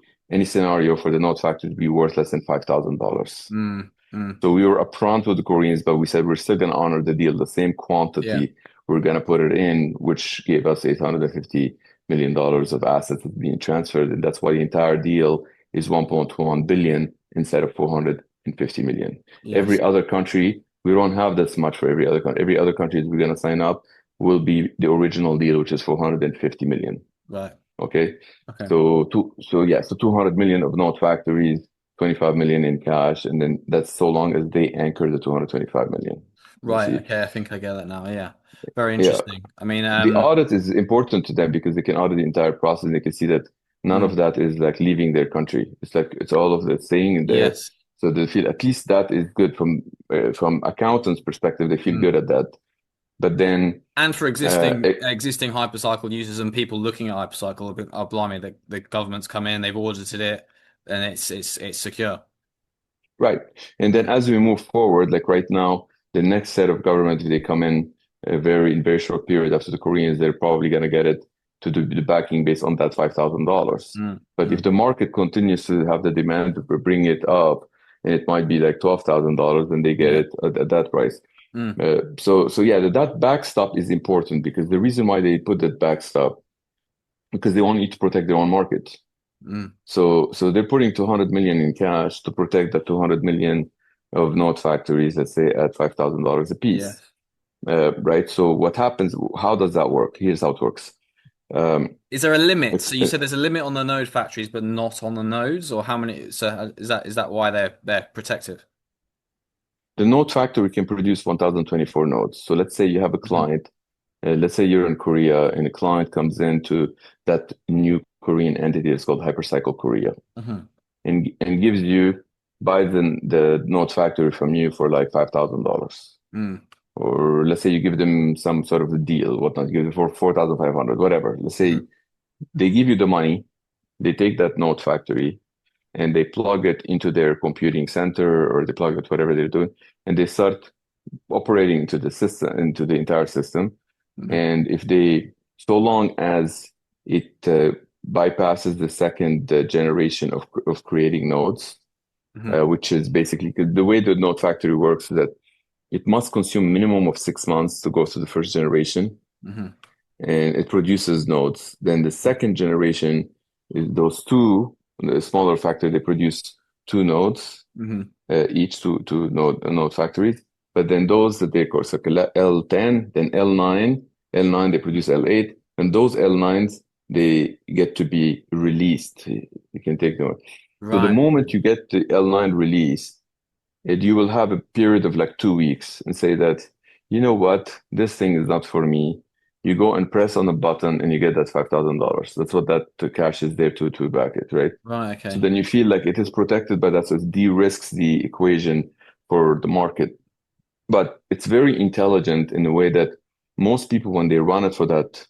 scenario for the node factor to be worth less than $5,000. Mm. Mm. So we were upfront with the Koreans, but we said we're still going to honor the deal, the same Yeah. quantity. We're going to put it in, which gave us $850 million of assets being transferred. And that's why the entire deal is 1.1 billion instead of 450 million. Yes. Every other country, we don't have this much for every other country. Every other country we're going to sign up will be the original deal, which is 450 million. Right. Okay. Okay. So 200 million of node factories, 25 million in cash, and then that's so long as they anchor the 225 million. You Right. see? Okay. I think I get that now. Yeah. Very Yeah. interesting. I mean, The audit is important to them because they can audit the entire process and they can see that none mm, of that is like leaving their country. It's like it's all of that staying in there. yes. So they feel at least that is good from accountants' perspective. They feel Mm. good at that. But then And for existing it, existing hypercycle users and people looking at hypercycle, oh blimey, the government's come in, they've audited it, and it's secure. right. And then as we move forward, like right now, the next set of government, if they come in very short period after the Koreans, they're probably going to get it to do the backing based on that $5,000. Mm, But if mm, the market continues to have the demand to bring it up, and it might be like $12,000, then they get yeah. it at that price. Mm, So yeah, that backstop is important because the reason why they put that backstop because they want you to protect their own market. mm, So they're putting 200 million in cash to protect the 200 million of node factories, let's say at $5,000 a yeah. piece. Right. So what happens? How does that work? Here's how it works. Um, Is there a limit? if So you said there's a limit on the node factories, but not on the nodes, or how many? So is that why they're protective? the node factory can produce 1,024 nodes. So let's say you have a Hmm. client. Let's say you're in Korea and a client comes into that new Korean entity that's called HyperCycle Korea Hmm. and gives you buys the node factory from you for like $5,000. Mm, Or let's say you give them some sort of a deal, whatnot, you give it for 4,500, whatever. Let's say hmm. they give you the money, they take that node factory and they plug it into their computing center or they plug it whatever they're doing, and they start operating into the system, into the entire system. Hmm. And if they, so long as it bypasses the second generation of creating nodes, Hmm. which is basically the way the node factory works is that it must consume minimum of 6 months to go through the first generation, Hmm. and it produces nodes. Then the second generation is those two, the smaller factory, they produce two nodes, Hmm. each two node factories. But then those that they course like L10, then L9 they produce L8, and those L9s they get to be released. You can take them. So the Right. moment you get the L9 released, you will have a period of like 2 weeks and say that, you know what, this thing is not for me. You go and press on a button and you get that $5,000. That's what that cash is there to back it, right? Right. So Okay. then you feel like it is protected by that, so it de-risks the equation for the market. But it's very intelligent in a way that most people, when they run it for that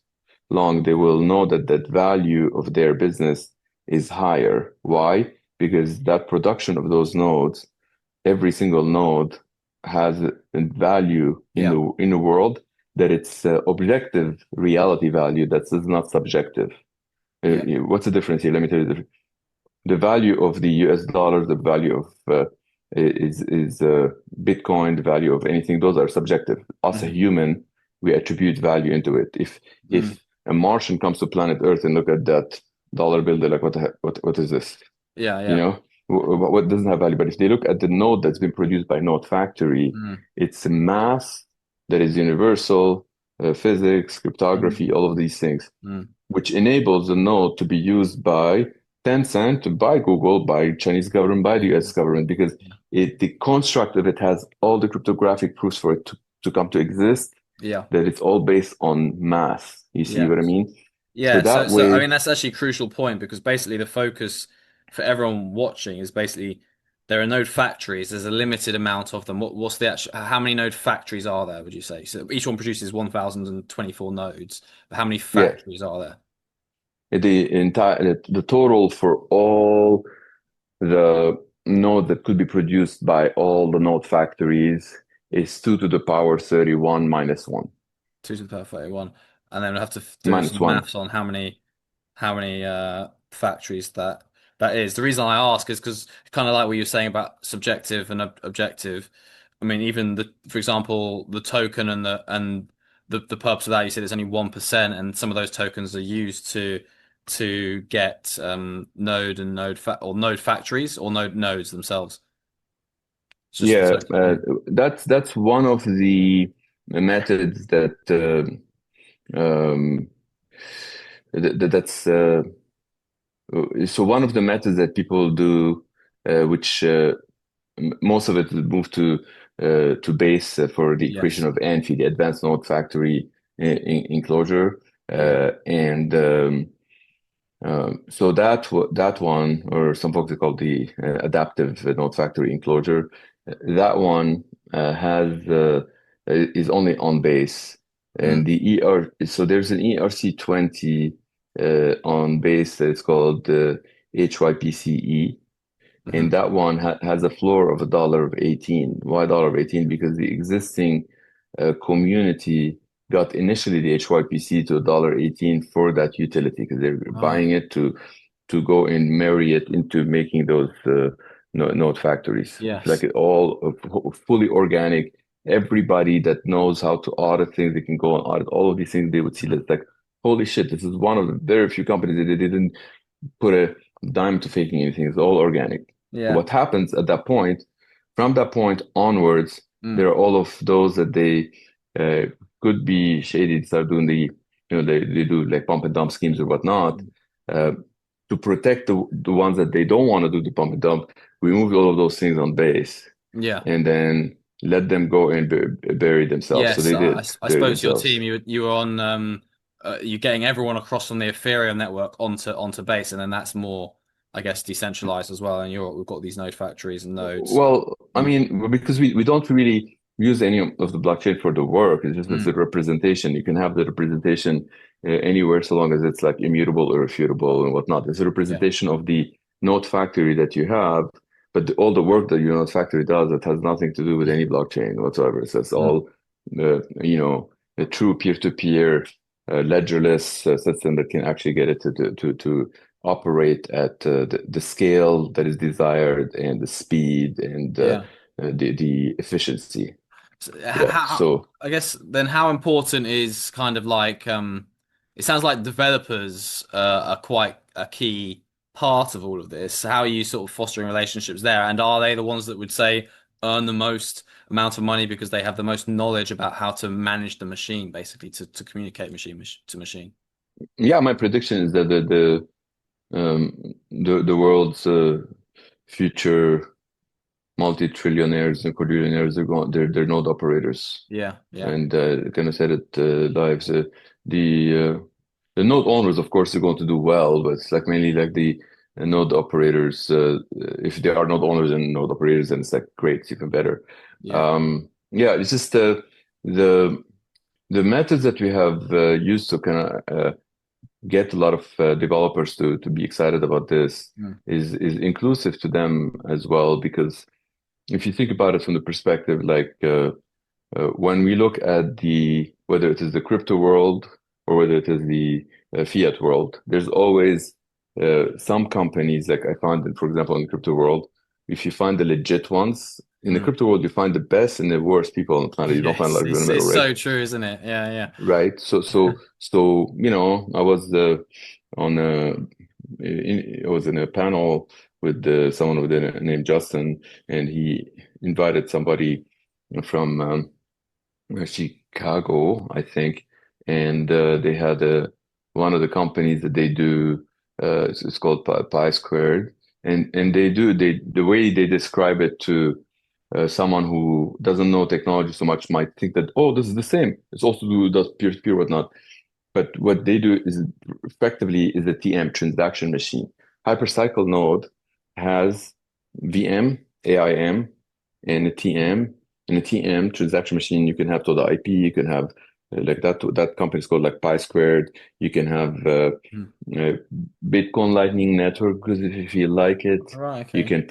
long, they will know that that value of their business is higher. Why? Because that production of those nodes, every single node has a value in Yeah. the world that it's objective reality value that is not subjective. Yeah. What's the difference here? Let me tell you the value of the US dollar, the value of is Bitcoin, the value of anything. Those are subjective. Us, a Hmm. human, we attribute value into it. Mm. If a Martian comes to planet Earth and look at that dollar bill, they're like, what the heck, what is this? Yeah. You Yeah. know, what doesn't have value. But if they look at the node that's been produced by Node Factory, Mm. it's a mass that is universal, physics, Mm. cryptography, all of these things, Mm. which enables the node to be used by Tencent, by Google, by Chinese government, by the US government, because the construct of it has all the cryptographic proofs for it to come to exist, Yeah. that it's all based on math. You see Yeah. what I mean? So Yeah. So that so I way, mean that's actually a crucial point because basically the focus for everyone watching is basically there are node factories. There's a limited amount of them. What's the actual? How many node factories are there? Would you say? So each one produces 1,024 nodes. But how many yeah, factories are there? the total for all the node that could be produced by all the node factories is 2 to the power 31 minus 1. Two to the power 31, and then we'll have to do Minus some 1. maths on how many factories that is. The reason I ask is because kind of like what you were saying about subjective and objective. I mean, even for example, the token and the purpose of that, you said it's only 1%, and some of those tokens are used to get node and node factories or node nodes themselves. It's just the Yeah, token. Yeah. that's one of the methods that um, that's so one of the methods that people do, which most of it is moved to base for the creation Yes. of ANFI, the Advanced Node Factory enclosure, Yeah. and so that one, or some folks call the adaptive node factory enclosure, that one has is only on base. And Mm. so there's an ERC20 on base that is called HYPCE, Hmm. and that one has a floor of $1.18. Why $1.18? Because the existing community got initially the HYPC to $1.18 for that utility because they're Right. buying it to go and marry it into making those node factories. Like Yes. it all fully organic. Everybody that knows how to audit things, they can go and audit all of these things. They would see Mhm. that like, holy shit, this is one of the very few companies that they didn't put a dime to faking anything. It's all organic. So Yeah. what happens at that point, from that point onwards, there Mm. are all of those that they could be shady, start doing they do like pump and dump schemes or whatnot. Mm. Uh, to protect the ones that they don't want to do the pump and dump, we moved all of those things on base Yeah. and then let them go and bury themselves. So Yes. they I, did I bury spoke to your themselves. team. You were on you're getting everyone across from the Ethereum network onto base, and then that's more, I guess, decentralized as well. And we've got these node factories and nodes. Well, I Mm. mean, because we don't really use any of the blockchain for the work. It's just it's a Mm. representation. You can have the representation anywhere so long as it's like immutable or irrefutable and whatnot. It's a Yeah. representation of the node factory that you have, but all the work that your node factory does, it has nothing to do with any blockchain whatsoever. So it's Mm. all, a true peer-to-peer ledgerless system that can actually get it to operate at the scale that is desired and the speed and Yeah. the efficiency. So, Yeah. how, So I guess then how important is kind of like it sounds like developers are quite a key part of all of this. How are you sort of fostering relationships there? And are they the ones that would say earn the most amount of money because they have the most knowledge about how to manage the machine, basically to communicate to machine? yeah, my prediction is that the world's future multi-trillionaires and quadrillionaires are going they're node operators Yeah, yeah, and gonna set it lives. The the node owners, of course, are going to do well, but it's like mainly like the node operators. If they are node owners and node operators, then it's like great, it's even better. yeah. Yeah, it's just the the methods that we have used to kind of get a lot of developers to be excited about this Mm, is inclusive to them as well because if you think about it from the perspective like when we look at the whether it is the crypto world or whether it is the fiat world, there's always some companies like I found that, for example, in the crypto world, if you find the legit ones, in the mm. crypto world, you find the best and the worst people on the planet. You don't find a Yes, lot of people in the it's middle, right? so true, isn't it? Yeah, yeah. Right. So I was on a I was in a panel with someone with a name Justin, and he invited somebody from Chicago, I think, and they had one of the companies that they do. It's called Pi Squared, and they the way they describe it to someone who doesn't know technology so much might think that this is the same. It's also do does peer to peer whatnot. But what they do is effectively is a TM transaction machine. HyperCycle Node has VM, AIM, and a TM. In a TM transaction machine, you can have TodaIP, you can have like that company is called like Pi Squared. You can have Mm. uh, Bitcoin Lightning Network because if you like it, All right, you okay. can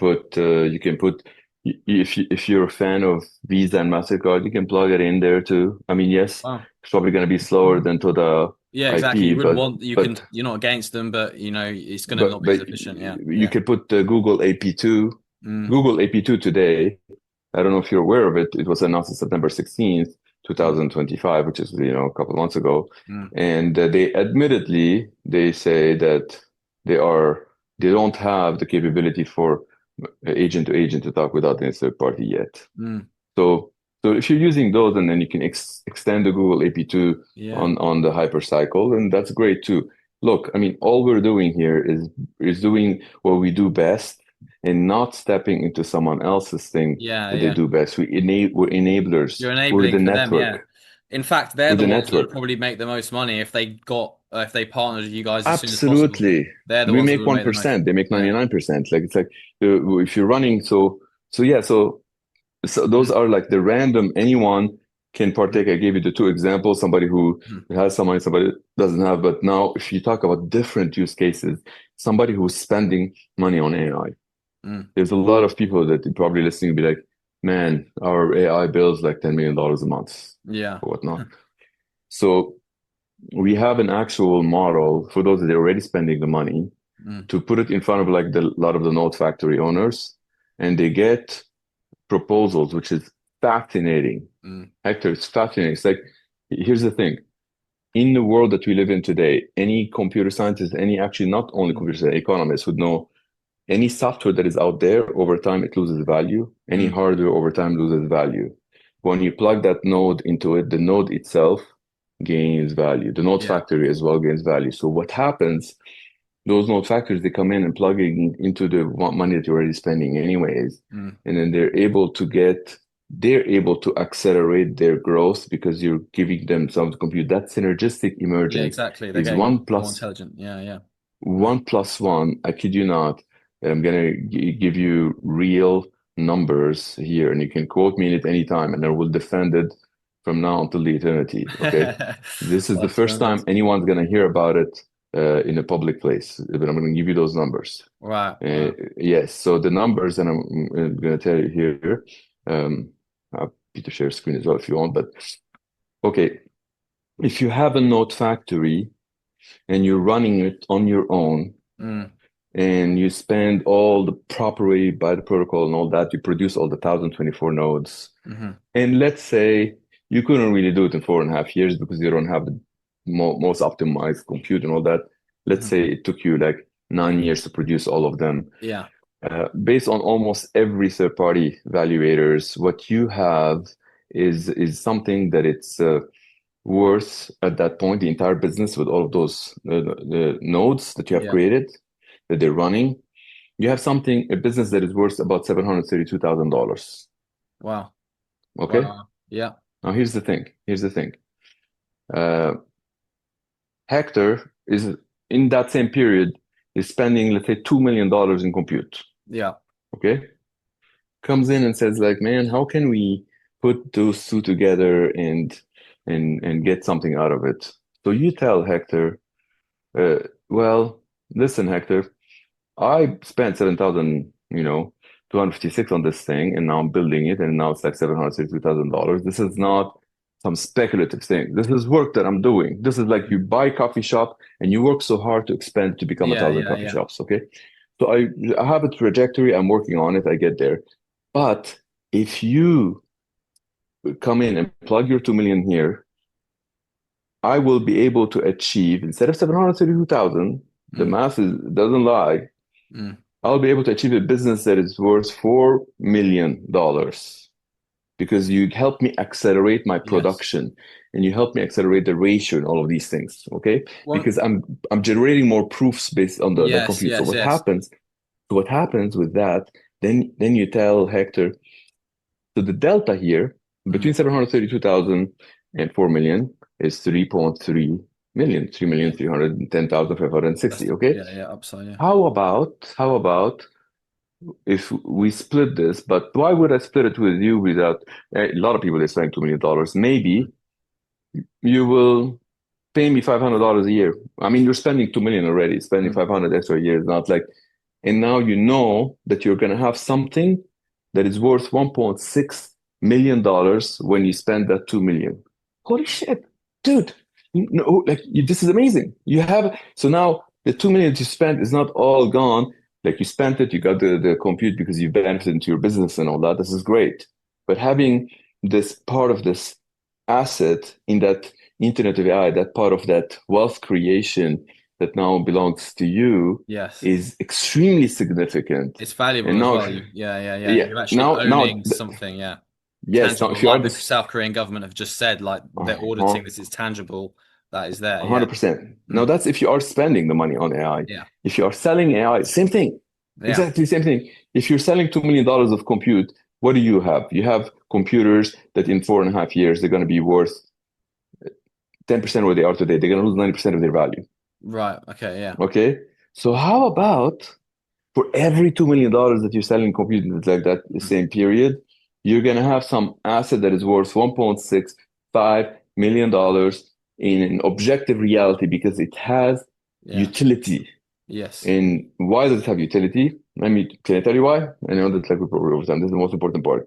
put if you're a fan of Visa and Mastercard, you can plug it in there too. I mean, yes, Wow. it's probably going to be slower than Toda Yeah, exactly. IP, You wouldn't want you but can you're not against them, but it's gonna not be as but efficient. Yeah, you yeah. can put Google AP2. Mm, Google AP2 today. I don't know if you're aware of it. It was announced on September 16th, mm, 2025, which is a couple of months ago. mm, And they say that they don't have the capability for agent to agent to talk without any third party yet. mm. So, so if you're using those and then you can extend the Google AP2 Yeah, on the hypercycle, and that's great too. Look, I mean, all we're doing here is doing what we do best and not stepping into someone else's thing yeah, that they yeah. do best. We're enablers. You're We're enabling the for them. Yeah. network. In fact, they're We're the the ones that would network. probably make the most money if they partnered with you guys as soon as possible. Absolutely. They're the We ones that make would make the most. 1%. They make Yeah. 99%. Like it's like if you're running so yeah, so those Mm, are like the random anyone can partake. I gave you the two examples, somebody who Mm, has some money, somebody doesn't have. But now, if you talk about different use cases, somebody who's spending money on AI, mm, there's a lot of people that are probably listening be like, man, our AI bills like $10 million a month yeah. or whatnot. So we have an actual model for those that are already spending the money Mm, to put it in front of like the lot of the node factory owners, and they get proposals, which is fascinating. mm, Hector, it's fascinating. It's like, here's the thing. In the world that we live in today, any computer scientist, any actually not only mm, computer science, economists would know any software that is out there over time, it loses value. Any mm, hardware over time loses value. When you plug that node into it, the node itself gains value. The node yeah. factory as well gains value. So what happens, those node factories, they come in and plug it into the money that you're already spending anyways. Mm, And then they're able to accelerate their growth because you're giving them some to compute. That synergistic yeah, emergence exactly. They're is getting more intelligent. Yeah, yeah. Mm, 1 plus 1. I kid you not. I'm gonna give you real numbers here, and you can quote me in it anytime, and I will defend it from now until the eternity. Okay, this is the well, first time tremendous. anyone's gonna hear about it in a public place, but I'm gonna give you those numbers. Right. Wow. Yes, so the numbers, and I'm gonna tell you here. Happy to share screen as well if you want, but okay, if you have a node factory and you're running it on your own, Mm, and you spend all the proper way by the protocol and all that, you produce all the 1024 nodes. hmm. And let's say you couldn't really do it in 4.5 years because you don't have the most optimized compute and all that. Let's Hmm. say it took you like 9 years to produce all of them. Yeah. Based on almost every third-party evaluators, what you have is something that it's worth at that point, the entire business with all of those the nodes that you have Yeah. created that they're running, you have a business that is worth about $732,000. Wow. Okay. Wow. Yeah. Now here's the thing. Here's the thing. Uh, Hector is in that same period is spending, let's say, $2 million in compute. Yeah. Okay. Comes in and says, like, man, how can we put those two together and get something out of it? So you tell Hector, uh, well, listen, Hector, I spent 7,000, 256 on this thing, and now I'm building it, and now it's like $762,000. This is not some speculative thing. This is work that I'm doing. This is like you buy a coffee shop and you work so hard to expand to become a Yeah. thousand Yeah. coffee Yeah. shops. Okay. So I have a trajectory, I'm working on it, I get there. But if you come in and plug your 2 million here, I will be able to achieve instead of 732,000, the Mm, doesn't lie. mm. I'll be able to achieve a business that is worth $4 million because you help me accelerate my Yes. production and you help me accelerate the ratio and all of these things. Okay. Well, Because I'm generating more proofs based on the yes. compute. So Yes. Yes. what happens with that, then you tell Hector, so the delta here Mm, between 732,000 and 4 million is 3.3 million, yeah. 3,310,560. That's the Okay. yeah. Yeah. Upside. Yeah. How about if we split this? But why would I split it with you without a lot of people are spending $2 million? Maybe you will pay me $500 a year. I mean, you're spending 2 million already. Spending Mm, 500 extra a year is not like, and now you know that you're gonna have something that is worth $1.6 million when you spend that 2 million. Holy shit, dude! No, like this is amazing. You have so now the 2 million you spent is not all gone. Like you spent it, you got the compute because you benefited into your business and all that. This is great. But having this part of this asset in that Internet of AI, that part of that wealth creation that now belongs to you yes. is extremely significant. It's valuable And as now, well. Yeah. Yeah. Yeah. yeah, You're actually now, owning something. Yeah. yes, now Tangible. if you are Like the this, South Korean government have just said, like they're auditing this is tangible. That is there. Yeah. 100%. Now Mm, that's if you are spending the money on AI. yeah. If you are selling AI, same thing, Yeah. exactly the same thing. If you're selling $2 million of compute, what do you have? You have computers that in 4.5 years, they're going to be worth 10% where they are today. They're going to lose 90% of their value. Right. Okay. Yeah. Okay. So how about for every $2 million that you're selling computers like that, the Mm, same period, you're going to have some asset that is worth $1.65 million in an objective reality because it has Yeah. utility. Yes. And why does it have utility? Can I tell you why? I know that like we probably over time. This is the most important part.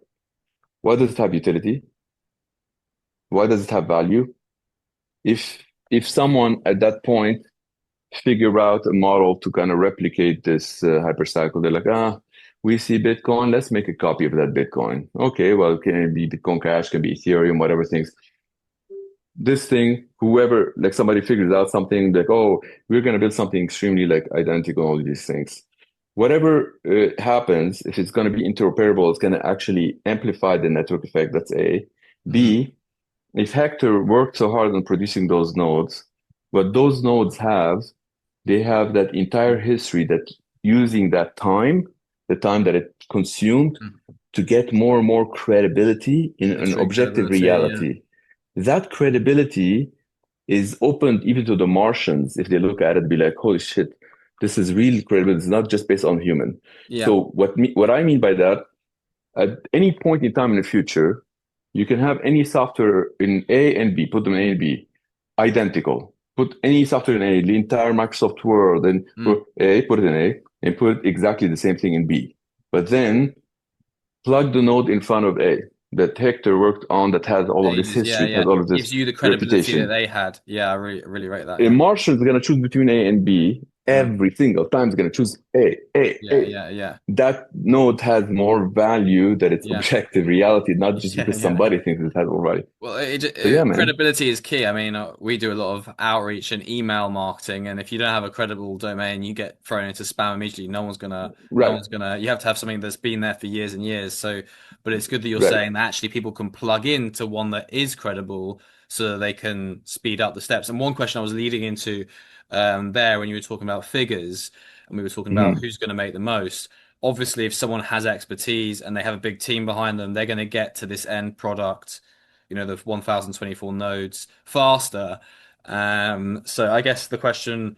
Why does it have utility? Why does it have value? If someone at that point figure out a model to kind of replicate this hypercycle, they're like, we see Bitcoin, let's make a copy of that Bitcoin. Okay, well, it can be Bitcoin Cash, can be Ethereum, whatever things. This thing, whoever, like somebody figures out something like, oh, we're going to build something extremely like identical, all these things. Whatever happens, if it's going to be interoperable, it's going to actually amplify the network effect. That's A. Hmm. B, if Hector worked so hard on producing those nodes, what those nodes have, they have that entire history that using that time, the time that it consumed to get more and more credibility in The an true objective credibility. Yeah. reality. That credibility is opened even to the Martians. If they look at it, be like, holy shit, this is real credible. It's not just based on human. Yeah. So what I mean by that, at any point in time in the future, you can have any software in A and B, put them in A and B, identical. Put any software in A, the entire Microsoft world, and Mm. put it in A, and put exactly the same thing in B. But then plug the node in front of A that Hector worked on that has all of this Ages. Yeah. history, Yeah. has all of this Gives you the credibility that reputation. they had. Yeah. I really rate that. A Yeah. Martian is going to choose between A and B Mm. every single time. Is going to choose A, A, Yeah. A. Yeah. Yeah. That node has more value than its Yeah. objective reality, not just Yeah. because Yeah. Yeah. somebody thinks it has more value. Well, So yeah, man. credibility is key. I mean, we do a lot of outreach and email marketing, and if you don't have a credible domain, you get thrown into spam immediately. No Right, one's gonna. You have to have something that's been there for years and years. So, but it's good that you're right. saying that actually people can plug into one that is credible, so that they can speed up the steps. And one question I was leading into there when you were talking about figures, and we were talking about Mhm. who's going to make the most. Obviously, if someone has expertise and they have a big team behind them, they're going to get to this end product, the 1024 nodes faster. So I guess the question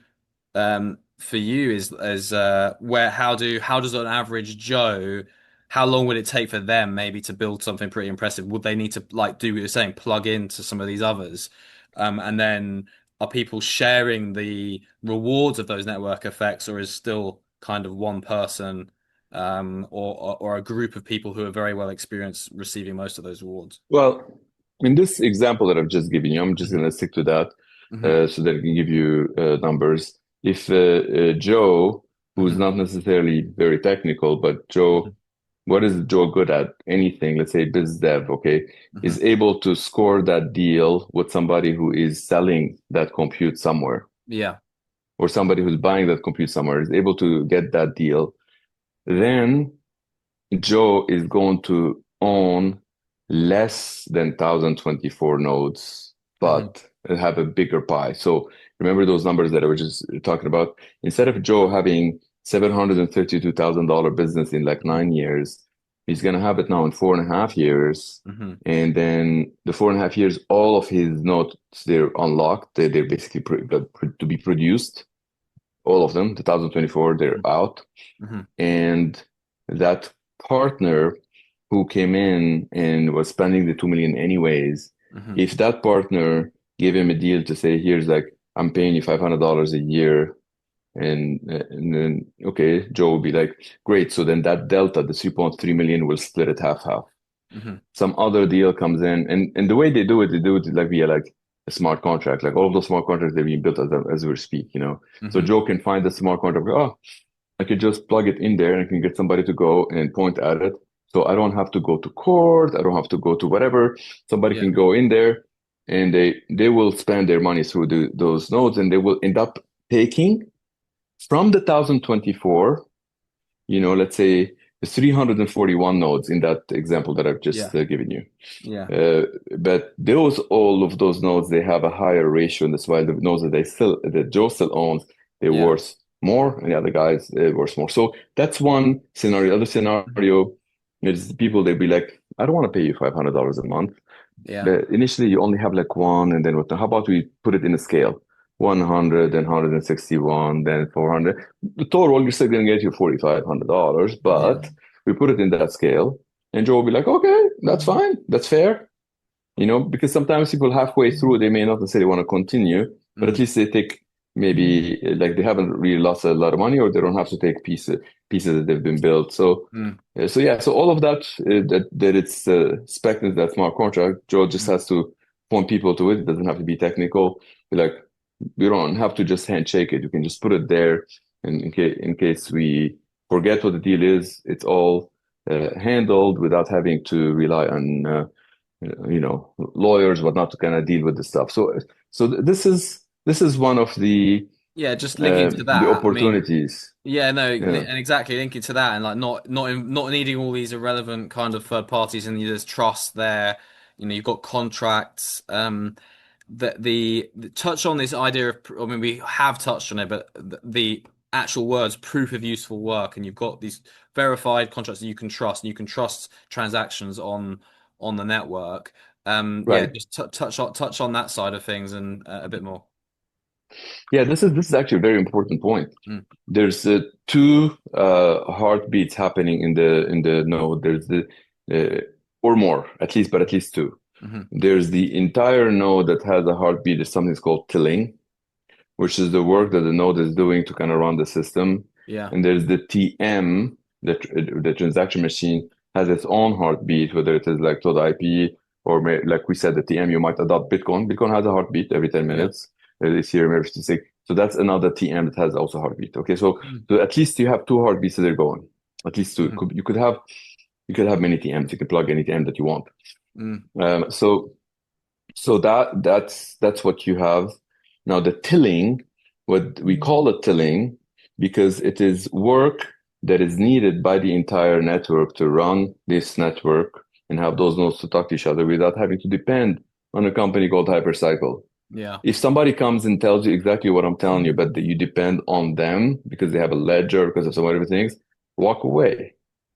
for you is where how does an average Joe, how long would it take for them maybe to build something pretty impressive? Would they need to like do what you're saying, plug into some of these others? And then are people sharing the rewards of those network effects, or is still kind of one person or a group of people who are very well experienced receiving most of those rewards? Well, in this example that I've just given you, I'm just Hmm. going to stick to that Hmm. so that I can give you numbers. If Joe, who's Hmm. not necessarily very technical, but Joe, what is Joe good at? Anything, let's say biz dev, okay, Hmm. is able to score that deal with somebody who is selling that compute somewhere, Yeah. or somebody who's buying that compute somewhere, is able to get that deal, then Joe is going to own less than 1024 nodes, Hmm. but have a bigger pie. So remember those numbers that I was just talking about? Instead of Joe having $732,000 business in like 9 years, he's going to have it now in 4.5 years. Hmm. And then the 4.5 years, all of his nodes, they're unlocked. They're basically to be produced. All of them, the 1024, they're out. Hmm. And that partner who came in and was spending the 2 million anyways, Hmm. if that partner gave him a deal to say, here's like, I'm paying you $500 a year, and then okay, Joe will be like, great. So then that delta, the 3.3 million, will split it half half. Hmm. Some other deal comes in, and the way they do it like via like a smart contract. Like all of those smart contracts, they're being built as we speak. So Hmm. Joe can find the smart contract. Oh, I could just plug it in there and I can get somebody to go and point at it. So I don't have to go to court. I don't have to go to whatever. Somebody Yeah. can go in there and they will spend their money through those nodes and they will end up taking from the 1024, let's say the 341 nodes in that example that I've just Yeah. given you. Yeah. But all of those nodes, they have a higher ratio, and that's why the nodes that Joe still owns, they're Yeah. worth more, and the other guys worth more. So that's one scenario. Other scenario is people they'd be like, I don't want to pay you $500 a month. Yeah. But initially, you only have like one, and then what? How about we put it in a scale? 100, then 161, then 400. The total, you're still going to get you $4,500, Yeah. but we put it in that scale. And Joe will be like, okay, that's fine, that's fair. Because sometimes people halfway through, they may not necessarily want to continue, but at Mm, least they take maybe like they haven't really lost a lot of money, or they don't have to take pieces that they've been built. So, mm, so all of that that it's spec that smart contract, Joe just mm, has to point people to it. It doesn't have to be technical. Like you don't have to just handshake it. You can just put it there, and in case we forget what the deal is, it's all handled without having to rely on. Lawyers, whatnot, to kind of deal with the stuff. So this is one of yeah, just linking to the that. I mean, opportunities. yeah, no, Yeah, and exactly linking to that, and like not needing all these irrelevant kind of third parties, and there's trust there. You've got contracts. The touch on this idea of, I mean, we have touched on it, but the actual words proof of useful work, and you've got these verified contracts that you can trust, and you can trust transactions on the network. Yeah, right. just touch on that side of things and a bit more. Yeah, this is actually a very important point. Mm, There's two heartbeats happening in the node. There's the or more, at least two. hmm There's the entire node that has a heartbeat. There's something called tilling, which is the work that the node is doing to kind of run the system. Yeah, And there's the TM, the transaction machine has its own heartbeat, whether it is like TodaIP or like we said, the TM, you might adopt Bitcoin. Bitcoin has a heartbeat every 10 yeah. minutes. Ethereum every 56. So that's another TM that has also a heartbeat. Okay, so, Mm, so at least you have two heartbeats that are going. At least two. mhm, You could have many TMs. You can plug any TM that you want. mm, So that's what you have. Now the tilling, what we call it tilling, because it is work that is needed by the entire network to run this network and have those nodes to talk to each other without having to depend on a company called HyperCycle. yeah. If somebody comes and tells you exactly what I'm telling you, but that you depend on them because they have a ledger, because of some other things, walk away.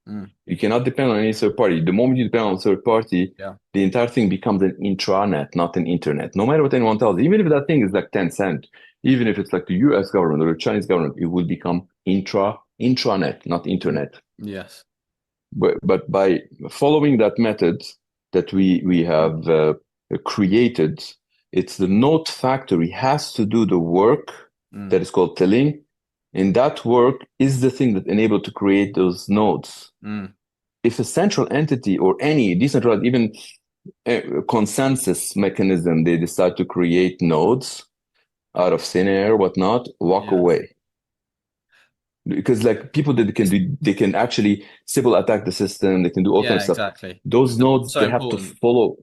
Mm, You cannot depend on any third party. The moment you depend on a third party, yeah. the entire thing becomes an intranet, not an internet. No matter what anyone tells you, even if that thing is like 10 cent, even if it's like the US government or the Chinese government, it will become intranet, not internet. Yes. But by following that method that we have created, it's the node factory has to do the work Mm, that is called tilling, and that work is the thing that enabled to create those nodes. mm, If a central entity or any decentralized, even consensus mechanism, they decide to create nodes out of thin air, whatnot, walk yeah. away. Because like people that they can actually civil attack the system, they can do all kinds Yeah, of stuff. exactly. Those nodes, So they have to important. follow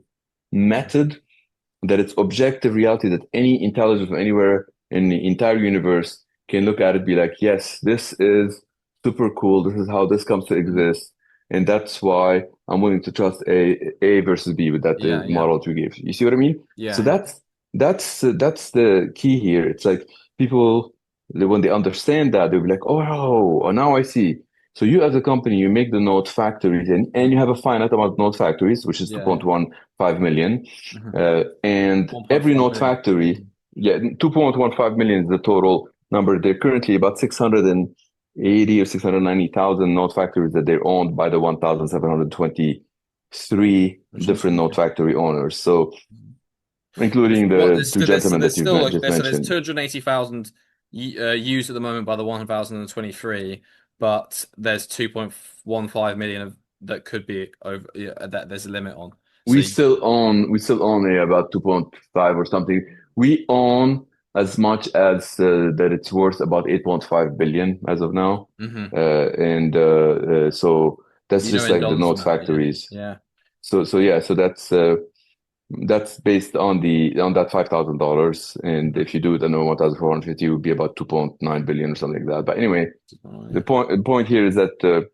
method that it's objective reality that any intelligence from anywhere in the entire universe can look at it, be like, yes, this is super cool. This is how this comes to Mm, exist. And that's why I'm willing to trust A versus B with that yeah, yeah. model that we gave. You see what I mean? So Yeah, yeah. that's the key here. It's like people, when they understand that, they'll be like, oh, now I see. So you as a company, you make the node factories and you have a finite amount of node factories, which is Yeah, yeah. 2.15 million. Mhm. And every 1.5 node million. factory, yeah, 2.15 million is the total number. They're currently about 680 or 690,000 node factories that they're owned by the 1,723 Which is different node factory owners. So including what the two gentlemen there's that you've still like just there's mentioned. 280,000 used at the moment by the 1,023, but there's 2.15 million of that could be over, yeah, that there's a limit on. So We still own about 2.5 or something. We own as much as that it's worth about 8.5 billion as of now. hmm So that's You know just in like the dollars node amount, yeah, factories. yeah. So yeah, so that's based on that $5,000. And Mhm. if you do it under 1,450, it would be about 2.9 billion or something like that. But anyway, Oh, the yeah. point here is that The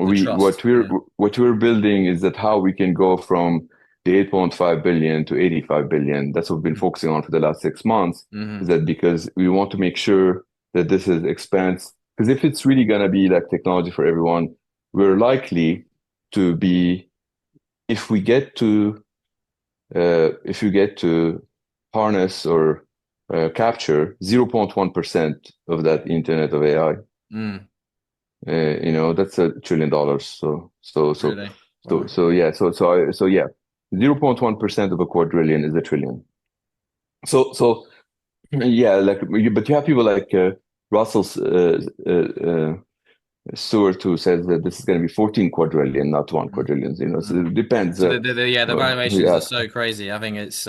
we trust, yeah. what we're building is that how we can go from the 8.5 billion to 85 billion. That's what we've been focusing on for the last 6 months. Is Mm-hmm. that because we want to make sure that this is expands. Because if it's really gonna be like technology for everyone, we're likely to be if we get to harness or capture 0.1% of that Internet of AI, Mm, that's $1 trillion. So really? Wow. Yeah, 0.1% of a quadrillion is a trillion. So yeah, but you have people like Russell Stewart who says that this is going to be 14 quadrillion, not one Mm, quadrillion. So mm. it depends. So the Who you valuations are ask. so crazy. I think it's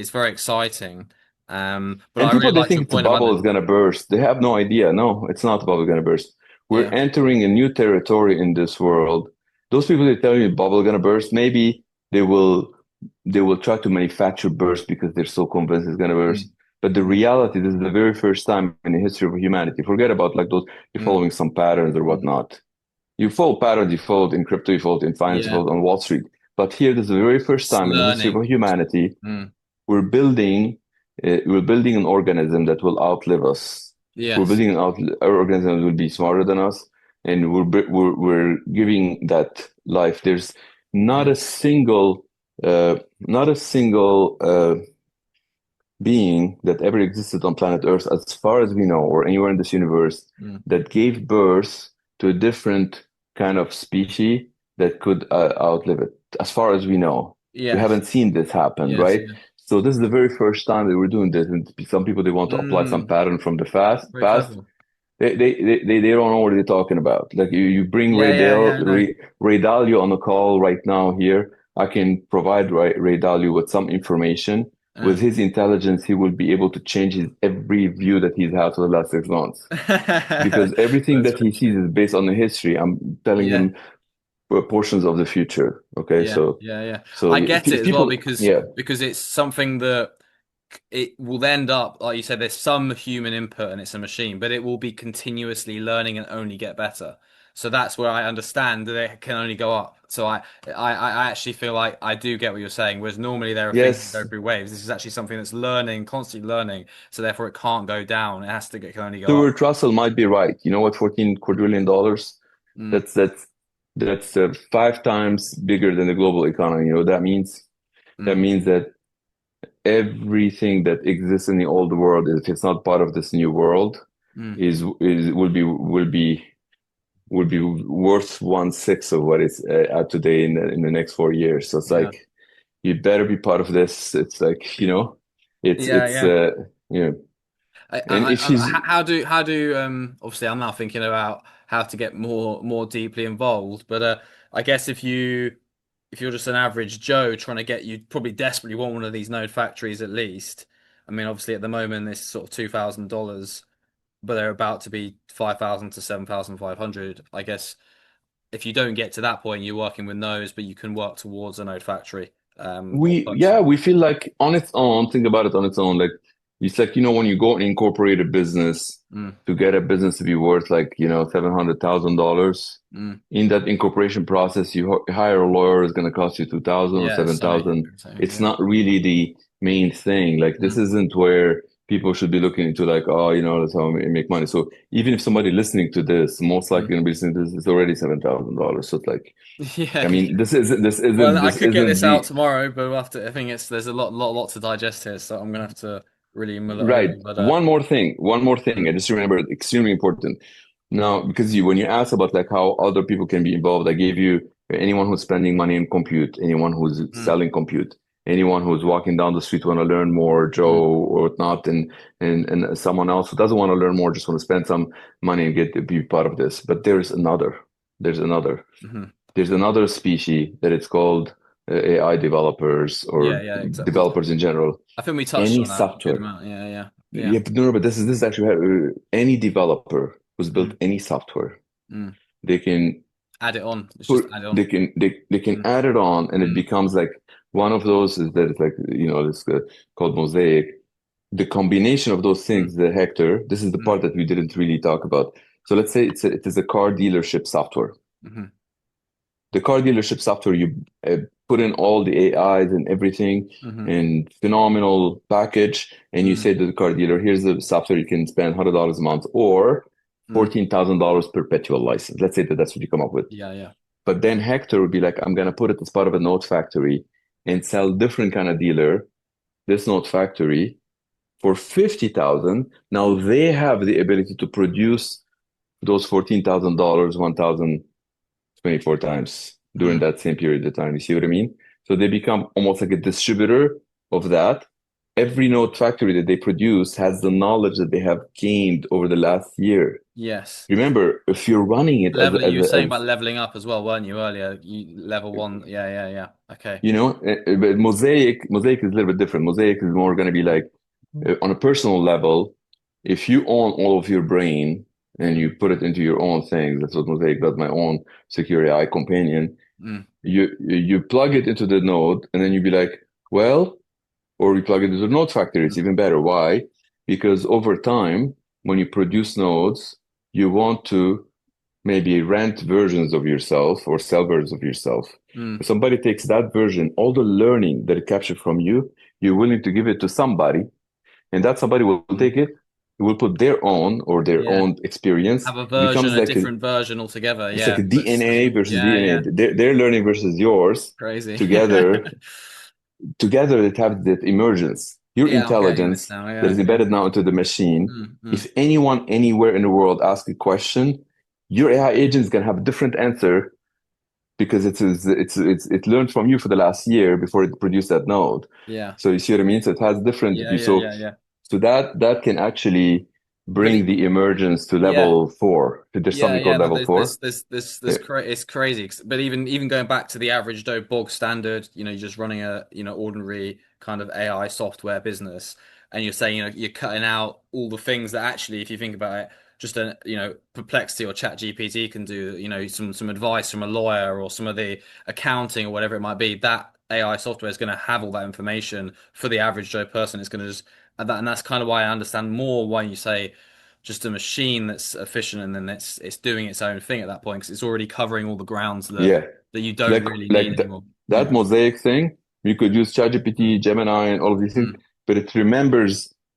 very exciting. But And I people, really they liked think your it's a point about bubble the is going to burst. They have no idea. No, it's not a bubble going to burst. We're yeah. entering a new territory in this world. Those people that tell you bubble going to burst, maybe they will they will try to manufacture burst because they're so convinced it's going to burst. Mm, But the mm, reality, this is the very first time in the history of humanity. Forget about like those you're mm, following some patterns or mm. whatnot. You follow patterns, you followed in crypto, you followed in finance, you Yeah. followed on Wall Street. But here, this is the very first It's time in the history learning. of humanity Mm. we're building an organism that will outlive us. We're Yes. building our organism that will be smarter than us, and we're giving that life. There's not Yeah. a single not a single being that ever existed on planet Earth, as far as we know, or anywhere in this universe, Mm. that gave birth to a different kind of species that could outlive it. As far as we know, we Yes. haven't seen this happen, Yes. right? Yeah. So this is the very first time that we're doing this, and some people they want to apply some Mm. pattern from the Very past. clever. They don't know what they're talking about. Like you bring Yeah. Yeah. Yeah. I know. Ray Dalio on the call right now here. I can provide Ray Dalio with some information. With his intelligence, he will be able to change his every view that he's had for the last 6 months. Because everything That's that he very sees true. is based on the history. I'm telling Yeah. him portions of the future. Okay, Yeah. Yeah. Yeah. so I get it as well people, yeah. because it's something that it will end up, like you said, there's some human input and it's a machine, but it will be continuously learning and only get better. So that's where I understand that it can only go up. So I actually feel like I do get what you're saying. Whereas normally there are things that go Yes, through waves. This is actually something that's learning, constantly learning. So therefore it can't go down. It has to it can only go up. Stuart Russell might be right. You know what, $14 quadrillion? Mm, That's that's that's 5 times bigger than the global economy. You know what that means? That mm, means that everything that exists in the old world, if it's not part of this new world, mm. is will be worth 1/6 of what it's at today in the next 4 years. So it's Yeah. like you better be part of this. It's like, Yeah, it's yeah. you know, and if she's How do obviously I'm now thinking about how to get more deeply involved, but I guess if you're just an average Joe trying to get, you probably desperately want one of these node factories at least. I mean, obviously at the moment it's sort of $2,000, but they're about to be 5,000 to 7,500. I guess if you don't get to that point, you're working with nodes, but you can work towards a node factory or purchasing. we feel like on its own, think about it on its own. Like it's like, when you go and incorporate a business Mm, to get a business to be worth like, $700,000. mm. In that incorporation process, you hire a lawyer is going to cost you 2,000 or Yeah, so many 7,000. different things. It's Yeah. not really the main thing. Like this Mm. isn't where people should be looking into like, oh, that's how I make money. So even if somebody listening to this, most likely Mm. going to be listening to this, it's already $7,000. So it's like, Yeah, I mean, yeah. Well, I this could get isn't this out the tomorrow, but we'll have to. I think there's a lot to digest here, so I'm gonna have to really mull it over. right. But One more thing. I mm, just remembered, extremely important. Now, because when you ask about like how other people can be involved, I gave you anyone who's spending money in compute, anyone who's mm, selling compute, anyone who's walking down the street want to learn more, Joe mm, or whatnot, and someone else who doesn't want to learn more, just want to spend some money and get to be part of this. But there's another, mhm. there's another species that it's called AI developers Yeah, or yeah, exactly. developers in general. I think we touched Any on that a good software. amount. Yeah, yeah, yeah. Yeah, but no, but this is actually any developer who's built Mm, any software, mm. they can Add it on. It's just add it on. they can Mm, add it on, and it mm, becomes like one of those is that it's like this called Mosaic. The combination of those mm, things, the Hector, this is the mm, part that we didn't really talk about. So let's say it is a car dealership software. mhm, The car dealership software, you put in all the AIs and everything mhm, and phenomenal package, and you mm, say to the car dealer, here's the software you can spend $100 a month or mm. $14,000 perpetual license. Let's say that that's what you come up with. Yeah, yeah. But then Hector would be like, I'm gonna put it as part of a node factory and sell different kind of dealer this node factory for 50,000. Now they have the ability to produce those $14,000 1,024 times. during Mm. that same period of time. You see what I mean? So they become almost like a distributor of that. Every node factory that they produce has the knowledge that they have gained over the last year. Yes. Remember, if you're running it Level, you were saying about as leveling up as well, weren't you, earlier? You level one. Yeah, yeah, yeah. Okay. you know, but Mosaic is a little bit different. Mosaic is more going to be like on a personal level. If you own all of your brain and you put it into your own things, that's what Mosaic does. My own secure AI companion. Mm. You plug it into the node, and then you be like, well, or we plug it into the node factory. It's Mm. even better. Why? Because over time, when you produce nodes, you want to maybe rent versions of yourself or sell versions of yourself. Mm. If somebody takes that version, all the learning that it captured from you, you're willing to give it to somebody, and that somebody will Mm. take it, will put their own or their Yeah. own experience. Have a It version, becomes a like different version altogether. it's like Yeah. a But DNA versus yeah, DNA. yeah. Their learning versus yours Crazy. together together it have that emergence. Your Yeah, I'm getting this intelligence now. that Yeah, is yeah. embedded now into the machine. Mm. Mm. If anyone anywhere in the world asks a question, your AI agent is gonna have a different answer because it learned from you for the last year before it produced that node. Yeah. So you see what I mean? So it has different Yeah, views. yeah, So yeah, yeah. that can actually But bring the emergence to yeah. level four. There's Yeah, something called yeah, no, level four. there's it's crazy. But even going back to the average Joe bog standard, you're just running a, ordinary kind of AI software business, and you're saying, you're cutting out all the things that actually, if you think about it, just a, Perplexity or Chat GPT can do, some advice from a lawyer or some of the accounting or whatever it might be. That AI software is going to have all that information for the average Joe person. It's going to just, and that's kind of why I understand more why you say just a machine that's efficient, and then it's doing its own thing at that point because it's already covering all the grounds that Yeah. you don't like really like need anymore. that Mosaic thing, you could use ChatGPT, Gemini, and all of these things, Mm. but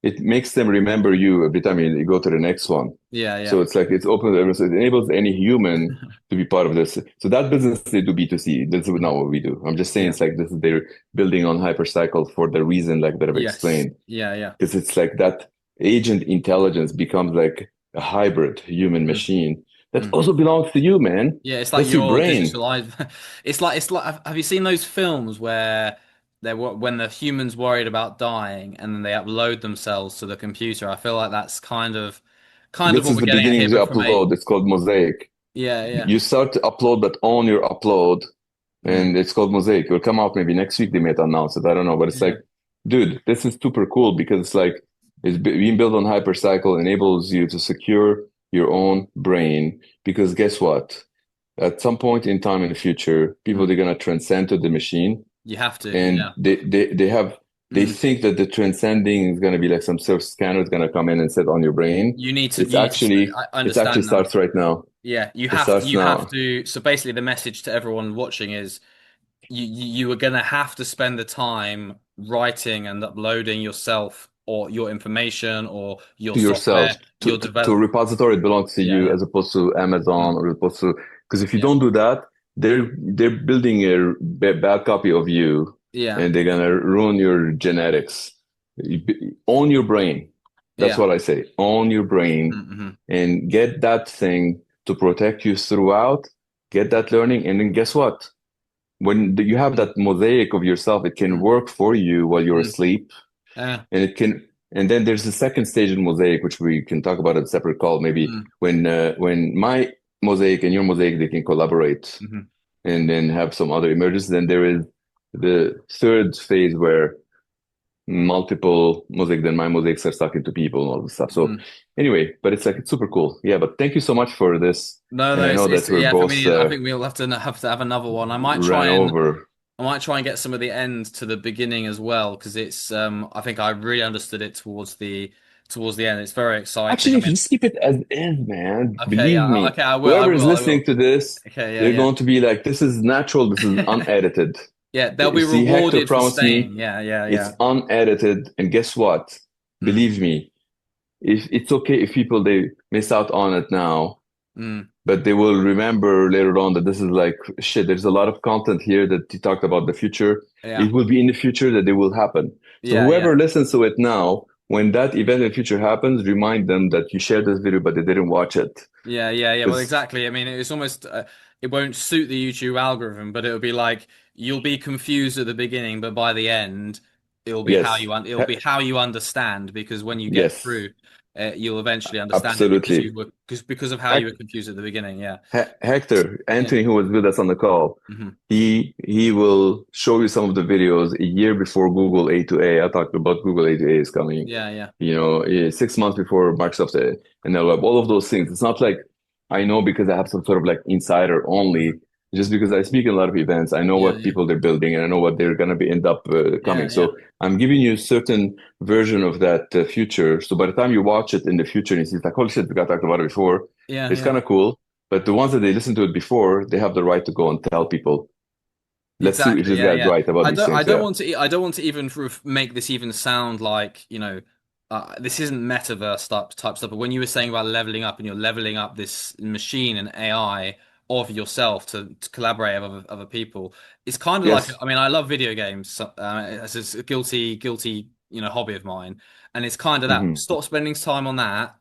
it makes them remember you every time you go to the next one. Yeah, So yeah. it's like it's open to everyone. So it enables any human to be part of this. So that business they do B2C. That's not what we do. I'm just saying Yeah. it's like this is they're building on HyperCycle for the reason like that I've Yes. explained. Yeah, yeah. Because it's like that agent intelligence becomes like a hybrid human Mm. machine that Mm. also belongs to you, man. Yeah, it's like That's your your brain. digitalized. It's like have you seen those films where when the human's worried about dying and then they upload themselves to the computer? I feel like that's kind of This what is we're the getting at here, beginning you but from a upload. It's called Mosaic. yeah, yeah. You start to upload, but on your upload, Mm. and it's called Mosaic. It will come out maybe next week. They might announce it. I don't know, but it's Yeah. like, dude, this is super cool because it's like being built on HyperCycle enables you to secure your own brain. Because guess what? At some point in time in the future, people Mm. they're gonna transcend to the machine, You have to. and Yeah. they Mm. think that the transcending is gonna be like some sort of scanner is gonna come in and sit on your brain. You need to It's you need to actually I it's actually understand now. starts right now. Yeah, you It have starts you have now. to, so basically the message to everyone watching is you are gonna have to spend the time writing and uploading yourself or your information or your To yourself, software, your to a develop repository it belongs to yeah, you yeah. as opposed to Amazon Mm. or opposed to because if you Yeah. don't do that, they're building a bad copy of you Yeah. and they're gonna ruin your genetics. Own your brain. That's Yeah. what I say. Own your brain Mm-hmm. and get that thing to protect you throughout. Get that learning, and then guess what? When you have Mm. that mosaic of yourself, it can Mm. work for you while you're Mm. asleep Yeah. and it can and then there's the second stage in mosaic which we can talk about at a separate call maybe Mm. when my mosaic and your mosaic they can collaborate Mm-hmm. and then have some other emergence. Then there is the third phase where multiple mosaic then my mosaics are talking to people and all this stuff. So Mm. anyway, but it's like it's super cool. Yeah, but thank you so much for this. No, And no, I know it's that we're yeah, for both me, I think we'll have to have another one. ran over. I might try and get some of the end to the beginning as well because it's I think I really understood it towards the end. It's very exciting. Actually, I if you mean, just keep it as is, man, okay, believe yeah, me, okay, I will, I whoever is will, I listening will. to this, Okay, they're yeah, going to be like, this is natural, this is yeah. unedited. Yeah, they'll be See, Hector rewarded for promised me staying. Yeah, yeah, it's yeah. unedited, and guess what? Mm, Believe me, if it's okay if people they miss out on it now, mm, but they will remember later on that this is like shit. There's a lot of content here that you talked about the future. yeah, It will be in the future that they will happen. So yeah, yeah, whoever listens to it now, when that event in the future happens, remind them that you shared this video, but they didn't watch it. yeah, yeah, yeah. Well, Because exactly. I mean, it's almost it won't suit the YouTube algorithm, but it'll be like you'll be confused at the beginning, but by the end, Yes. it'll be how you understand because when you get Yes, through, you'll eventually understand it absolutely. because of how you were confused at the beginning. Yeah, Hector, yeah, Anthony, who was with us on the call, hmm he will show you some of the videos a year before Google A to A. I talked about Google A to A is coming, yeah, yeah, 6 months before Microsoft NLWeb, all of those things. It's not like I know because I have some sort of like insider only. hmm Just because I speak in a lot of events, I know yeah, what yeah, people they're building and I know what they're gonna be end up yeah, coming. yeah, So I'm giving you a certain version of that future. So by the time you watch it in the future and you see it's like, holy shit, we got talked about it before. yeah, It's yeah. kind of cool. But the ones that they listened to it before, they have the right to go and tell people, let's see if Exactly. this Yeah, guy's yeah. right about these I things. don't Yeah. want to. I don't want to even make this even sound like this isn't metaverse type stuff. But when you were saying about leveling up and you're leveling up this machine and AI of yourself to collaborate with other people, it's kind of like. Yes. I mean, I love video games. So, it's a guilty hobby of mine, and it's kind of that. Hmm. Stop spending time on that.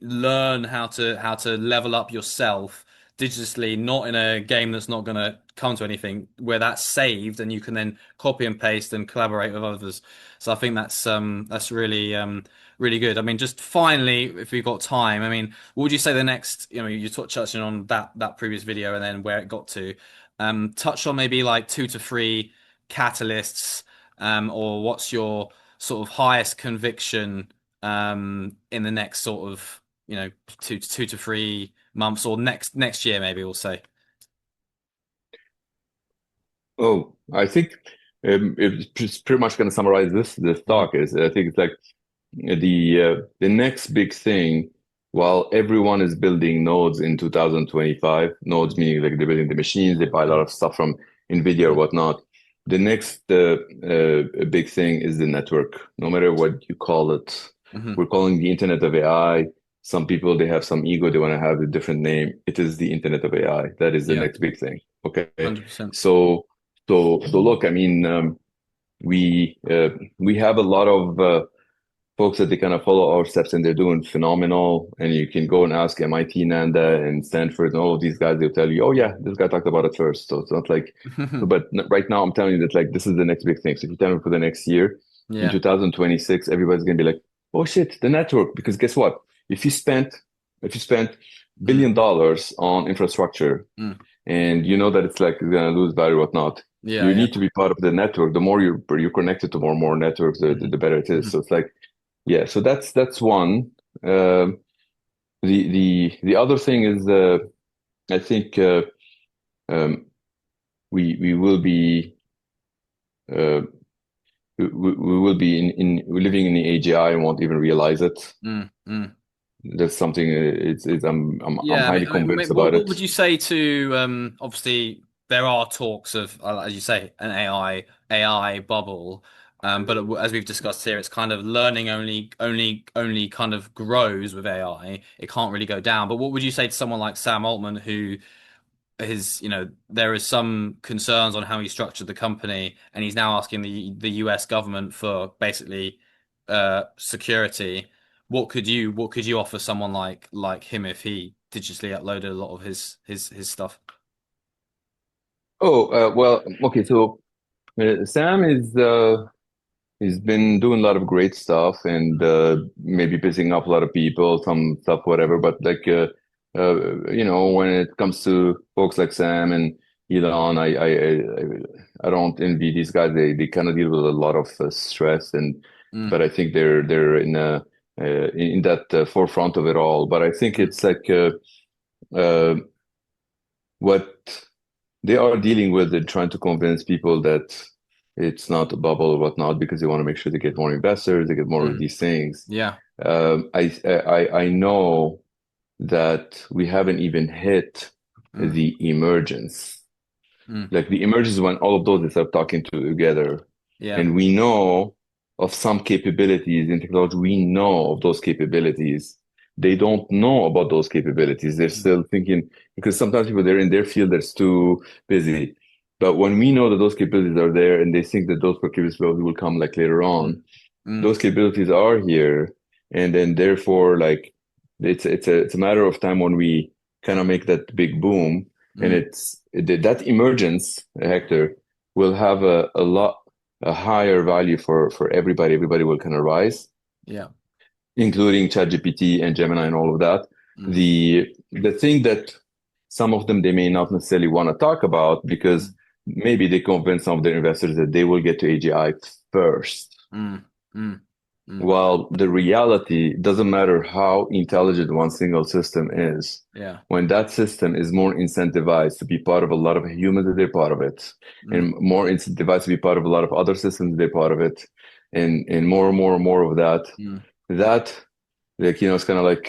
Learn how to level up yourself digitally, not in a game that's not going to come to anything, where that's saved and you can then copy and paste and collaborate with others. So I think that's really really good. I mean, just finally, if we've got time, I mean, what would you say the next? You touching on that previous video and then where it got to. Touch on maybe like 2 to 3 catalysts, or what's your sort of highest conviction in the next sort of 2 to 3 months or next year maybe we'll say. Oh, I think it's pretty much going to summarize this hmm talk is I think it's like the next big thing, while everyone is building nodes in 2025, nodes meaning like they're building the machines, they buy a lot of stuff from NVIDIA or whatnot. The next big thing is the network, no matter what you call it. hmm We're calling the Internet of AI. Some people, they have some ego, they want to have a different name. It is the Internet of AI. That is the Yeah, next big thing. Okay. 100%. So, so look, I mean, we uh, we have a lot of folks that they kind of follow our steps and they're doing phenomenal. And you can go and ask MIT, Nanda, and Stanford, and all of these guys. They'll tell you, "Oh yeah, this guy talked about it first." So it's not like, so, but right now I'm telling you that like this is the next big thing. So if you tell me for the next year, in Yeah. 2026, everybody's gonna be like, "Oh shit, the network!" Because guess what? If you spent if you spent Mm, $1 billion on infrastructure, mm. and you know that it's like gonna lose value, whatnot, Yeah, you yeah. need to be part of the network. The more you're connected to more networks, hmm the better it is. hmm So it's like, yeah. So that's one. Um the other thing is, I think um, we will be uh, we will be in we're living in the AGI and won't even realize it. mm, mm. That's something. It's I'm Yeah, highly mate, convinced what about what it. would you say to obviously there are talks of as you say an AI bubble, but as we've discussed here, it's kind of learning only kind of grows with AI. It can't really go down. But what would you say to someone like Sam Altman who there is some concerns on how he structured the company, and he's now asking the US government for basically security. What could you offer someone like him if he digitally uploaded a lot of his stuff? Oh, well, okay. So Sam is he's been doing a lot of great stuff and maybe pissing off a lot of people, some stuff, whatever. But like, when it comes to folks like Sam and Elon, I don't envy these guys. They kind of deal with a lot of stress, and Mm, but I think they're in that forefront of it all. But I think mm, it's like uh, what they are dealing with and trying to convince people that it's not a bubble or whatnot because they want to make sure they get more investors, they get more of mm. these things. Yeah. I know that we haven't even hit Mm, the emergence. mm. Like the emergence is when all of those start talking together, Yeah. and we know of some capabilities in technology. We know of those capabilities. They don't know about those capabilities. They're Mm, still thinking because sometimes people they're in their field, they're too busy. But when we know that those capabilities are there, and they think that those capabilities will come like later mm, on, mm, those capabilities are here, and then therefore, like it's a matter of time when we kind of make that big boom. And Mm. that emergence, Hector, will have a higher value for everybody. Everybody will kind of rise, Yeah. including ChatGPT and Gemini and all of that. Mm. The thing that some of them they may not necessarily want to talk about because Mm. maybe they convince some of their investors that they will get to AGI first. Mm. Mm. Mm. While the reality doesn't matter how intelligent one single system is, Yeah. when that system is more incentivized to be part of a lot of humans that they're part of it, Mm. and more incentivized to be part of a lot of other systems they're part of it, and more and more and more of that, Mm. that like it's kind of like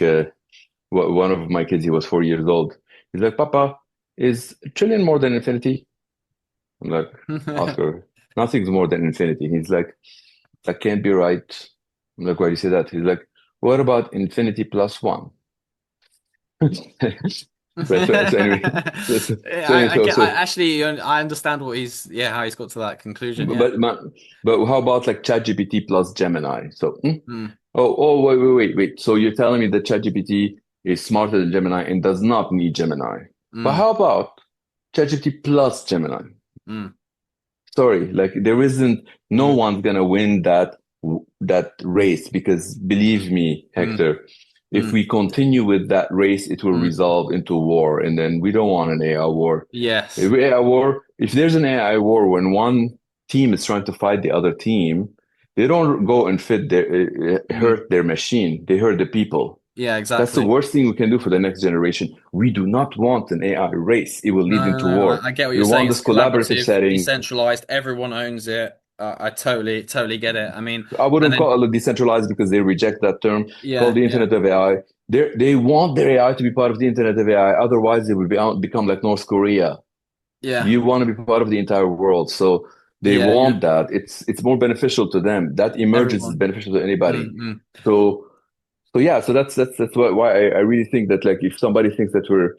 one of my kids, he was 4 years old. He's like, Papa, is a trillion more than infinity? I'm like, Oscar, nothing's more than infinity. He's like, that can't be right. I'm like, why do you say that? He's like, what about infinity plus one? Right. So anyway, I, I, I so actually I understand what how he's got to that conclusion. Yeah. but how about like ChatGPT plus Gemini? So Mm. wait. So you're telling me that ChatGPT is smarter than Gemini and does not need Gemini? But Mm. how about ChatGPT plus Gemini? Mm. Sorry, like there isn't, no Mm. one's gonna win that race because believe me, Mm. Hector, if Mm. we continue with that race, it will Mm. resolve into war, and then we don't want an AI war. Yes. If there's an AI war when one team is trying to fight the other team, they don't go and Mm. hurt their machine. They hurt the people. Yeah, That's the exactly. worst thing we can do for the next generation. We do not want an AI race. It will No, lead no, into no. war. I get what We you're saying. want It's this collaborative collaborative, setting. decentralized. Everyone owns it. I totally get it. I mean, I and wouldn't then call it decentralized because they reject that term. Call yeah, the yeah, Internet of AI. They want their AI to be part of the Internet of AI. Otherwise, they will become like North Korea. yeah, You want to be part of the entire world. So they yeah, yeah. want that. It's more beneficial to them. That emergence is Everyone. beneficial to anybody. Mm. So yeah, so that's why I really think that like if somebody thinks that we're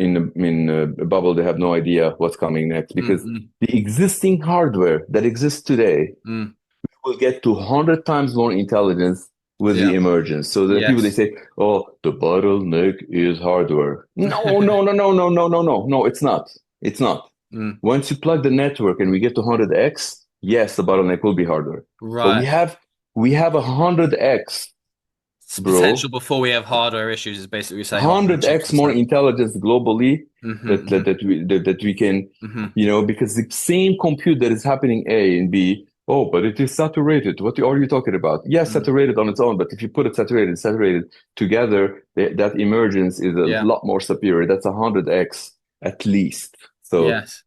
in a bubble, they have no idea what's coming next Mm. because Mm. the existing hardware that exists today Mm. will get to 100 times more intelligence with the Yeah. emergence. So the people they Yes. say, "Oh, the bottleneck is hardware." No, it's not. It's not. Mm. Once you plug the network and we get to 100x, yes, the bottleneck will be hardware. But Right. we have 100x, It's potential bro. before we have hardware issues is basically we say on chips 100x and more stuff. intelligence globally Mm-hmm, mm-hmm, that we can, mm-hmm. because the same compute that is happening A and B, oh, but it is saturated. What are you talking about? Yes, Mm. saturated on its own, but if you put it saturated together, that emergence is a Yeah. lot more superior. That's 100x at least. So Yes.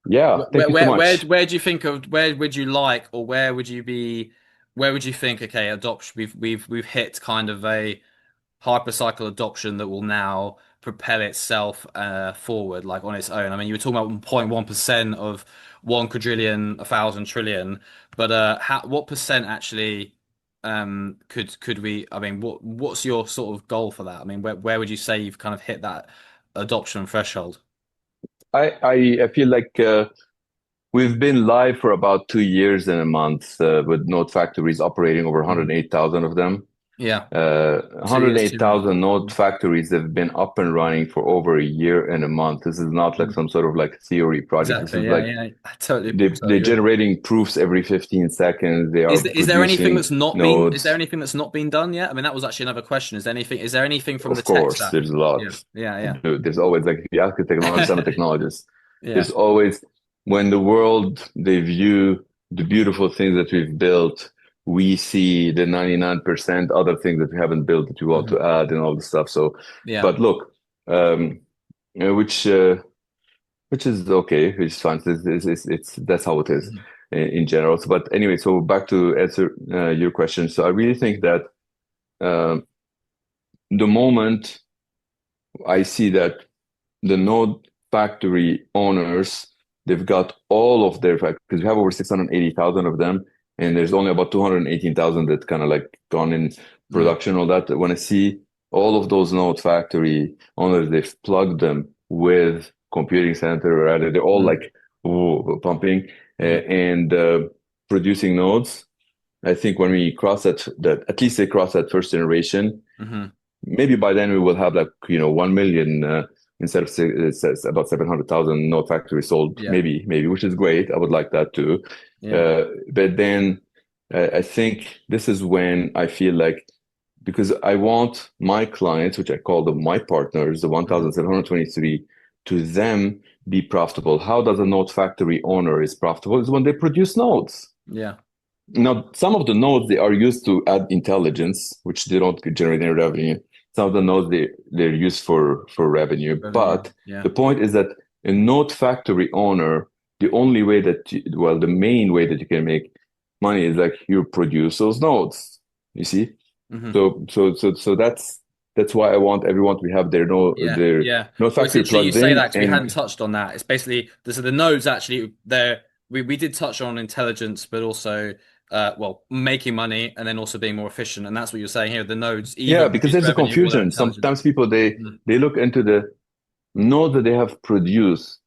yeah, thank you so much. Where do you think of where would you like or where would you be where would you think okay adoption we've hit kind of a hypercycle adoption that will now propel itself forward like on its own. I mean, you were talking about 0.1% of 1 quadrillion, 1,000 trillion, but what percent actually could we? I mean, what's your sort of goal for that? I mean, where would you say you've kind of hit that adoption threshold? I feel like we've been live for about 2 years and a month with node factories operating over Mm. 108,000 of them. Yeah, 2 years, 2 months. 108,000 node factories have been up and running for over a year and a month. This is not like Mm. some sort of like theory project. This Exactly. is Yeah, like yeah. I they're totally agree. generating proofs every 15 seconds. They are Is there anything producing that's not been is there nodes. anything that's not been done yet? I mean, that was actually another question. Is there anything from the Of tech course, stack? there's a Yeah. lot. Yeah, Dude, there's always like if you ask a technologist, I'm a yeah. technologist. Yeah. There's always when the world they view the beautiful things that we've built, we see the 99% other things that we haven't built that we want Hmm. to add and all this stuff. So, Yeah. but look, um, uh, which uh, which is okay, which is fine. It's that's how it is Mhm. in general. So, but anyway, so back to answer your question. So I really think that um, the moment I see that the node factory owners, they've got all of their factories, because we have over 680,000 of them, and there's only about 218,000 that kind of like gone in Mm. production, all that. When I see all of those node factory owners, they've plugged them with computing center, rather, they're all Mm. like pumping Mm. and producing nodes. I think when we cross that at least they cross that first generation, Hmm. maybe by then we will have like 1 million instead of it's about 700,000 node factories sold, Yeah. maybe, which is great. I would like that too. Yeah. But then I think this is when I feel like, because I want my clients, which I call them my partners, the Mhm. 1,723, to them be profitable. How does a node factory owner is profitable? Is when they produce nodes. Yeah. Now, some of the nodes they are used to add intelligence, which they don't generate any revenue. Some of the nodes they're used for revenue. Revenue. But Yeah. the point is that a node factory owner, the only way that the main way that you can make money is like you produce those nodes. You see? Hmm. So that's why I want everyone to have Yeah, their yeah. node Well, factory essentially, you plugged say in that because we hadn't and touched on that. It's basically so the nodes actually there. We did touch on intelligence, but also well, making money and then also being more efficient. And that's what you're saying here. The nodes either yeah, because produce there's a revenue or they're confusion. intelligent. Sometimes people Mm. they look into the node that they have produced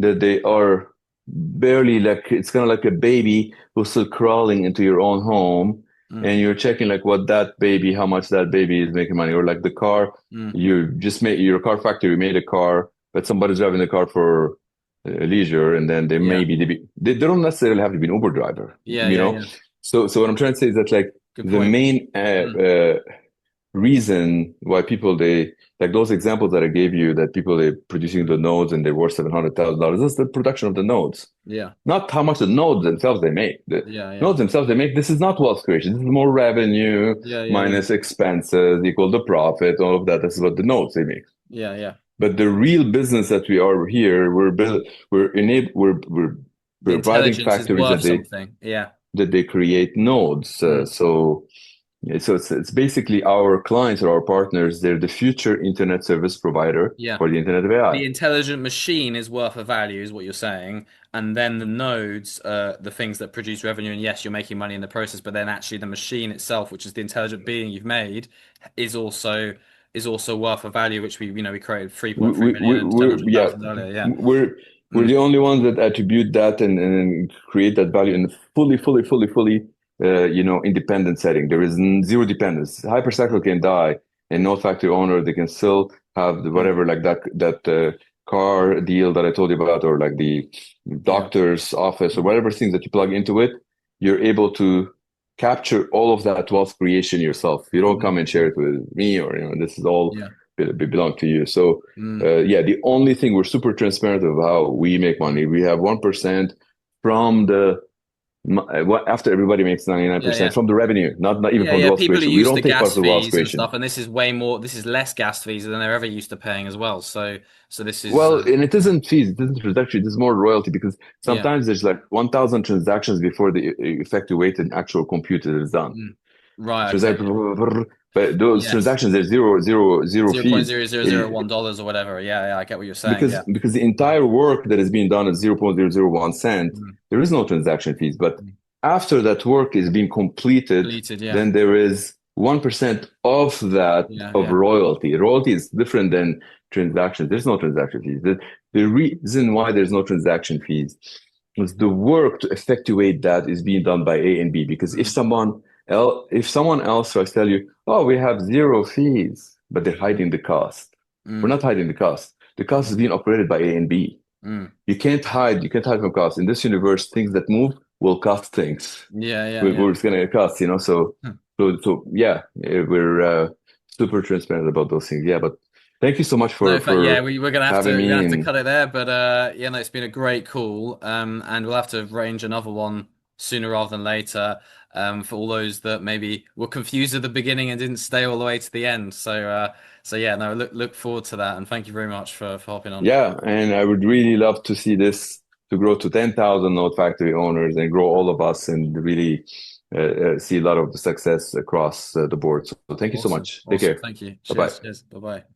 that they are barely like it's kind of like a baby who's still crawling into your own home Mm. and you're checking like what that baby how much that baby is making money or like the car Mm. you just made your car factory made a car but somebody's driving the car for leisure and then Yeah, they don't necessarily have to be an Uber driver yeah, yeah, yeah. so what I'm trying to say is that like Good the point. main Mm. reason why people they like those examples that I gave you that people they producing Mm. the nodes and they're worth $700,000. That's the production of the nodes, Yeah, not how much the nodes themselves they make. The yeah, yeah, nodes themselves they make. This is not wealth creation. This is more revenue yeah, yeah, yeah, minus expenses equal the profit. All of that. That's what the nodes they make. yeah, yeah. But the real business that we are here, we're The providing intelligence is factories worth something. Yeah. that they create nodes. Mm. So yeah, so it's basically our clients or our partners, they're the future internet service provider Yeah. for the Internet of AI. The intelligent machine is worth a value, is what you're saying. And then the nodes are the things that produce revenue. And yes, you're making money in the process, but then actually the machine itself, which is the intelligent being you've made, is also is also worth a value, which we created 3.3 million and Yeah, 700,000 earlier. Yeah. we're we're Mm. the only ones that attribute that and create that value in a fully independent setting. There is zero dependence. Mm. HyperCycle can die, and no factory owner they can still have Mm. whatever like that car deal that I told you about, or like the Yeah. doctor's office or Mm. whatever things that you plug into it. You're able to capture all of that wealth creation yourself. You don't Mm. come and share Mm. it with me or this is all Yeah. belong to you. So Mm. yeah, the only thing we're super transparent of how we make money. We have 1% from after everybody makes Yeah. 99% Yeah. from the revenue, not even Yeah, from the yeah. wealth People are creation. We used don't to take part gas of the wealth fees and creation. stuff, and this is less gas fees than they're ever used to paying as well. So this is Well, and it isn't fees, it isn't transaction, it is more royalty because yeah. sometimes there's like 1,000 transactions before the effectuated actual compute is done. Mm. Right, okay. Yeah. Transaction, but those Yes. transactions, there's zero Zero point fees. zero zero Eh, zero one dollars or whatever. Yeah, yeah, I get what you're saying. Yeah. because the Mm. entire work that is being done at 0.001 cent, Mm. there is no transaction fees. But Mm. after that work is being completed, Deleted, yeah. then there is 1% of that Yeah, of yeah. royalty. Royalty is different than transactions. There's no transaction fees. The reason why there's no transaction fees is the work to effectuate that is being done by A and B. Because Mm. if someone else tries to tell you, oh, we have zero fees, but they're Mm. hiding the cost. We're Mm. not hiding the cost. The cost is being operated by A and B. Mm. You can't hide from cost. In this universe, things that move will cost things. Yeah, yeah, We're, yeah. we're just gonna cost. Hmm. So yeah, we're super transparent about those things. Yeah, but thank you so much No, for in fact, yeah, we're gonna have having to me cut and it there. But yeah, no, it's been a great call. And we'll have to arrange another one sooner rather than later. For all those that maybe were confused at the beginning and didn't stay all the way to the end. So yeah, no, look forward to that. And thank you very much for hopping on. yeah, and I would really love to see this to grow to 10,000 node factory owners and grow all of us and really see a lot of the success across the board. So thank you so Awesome, much. Take awesome. care. Thank you. Bye Cheers, bye. cheers. Bye bye.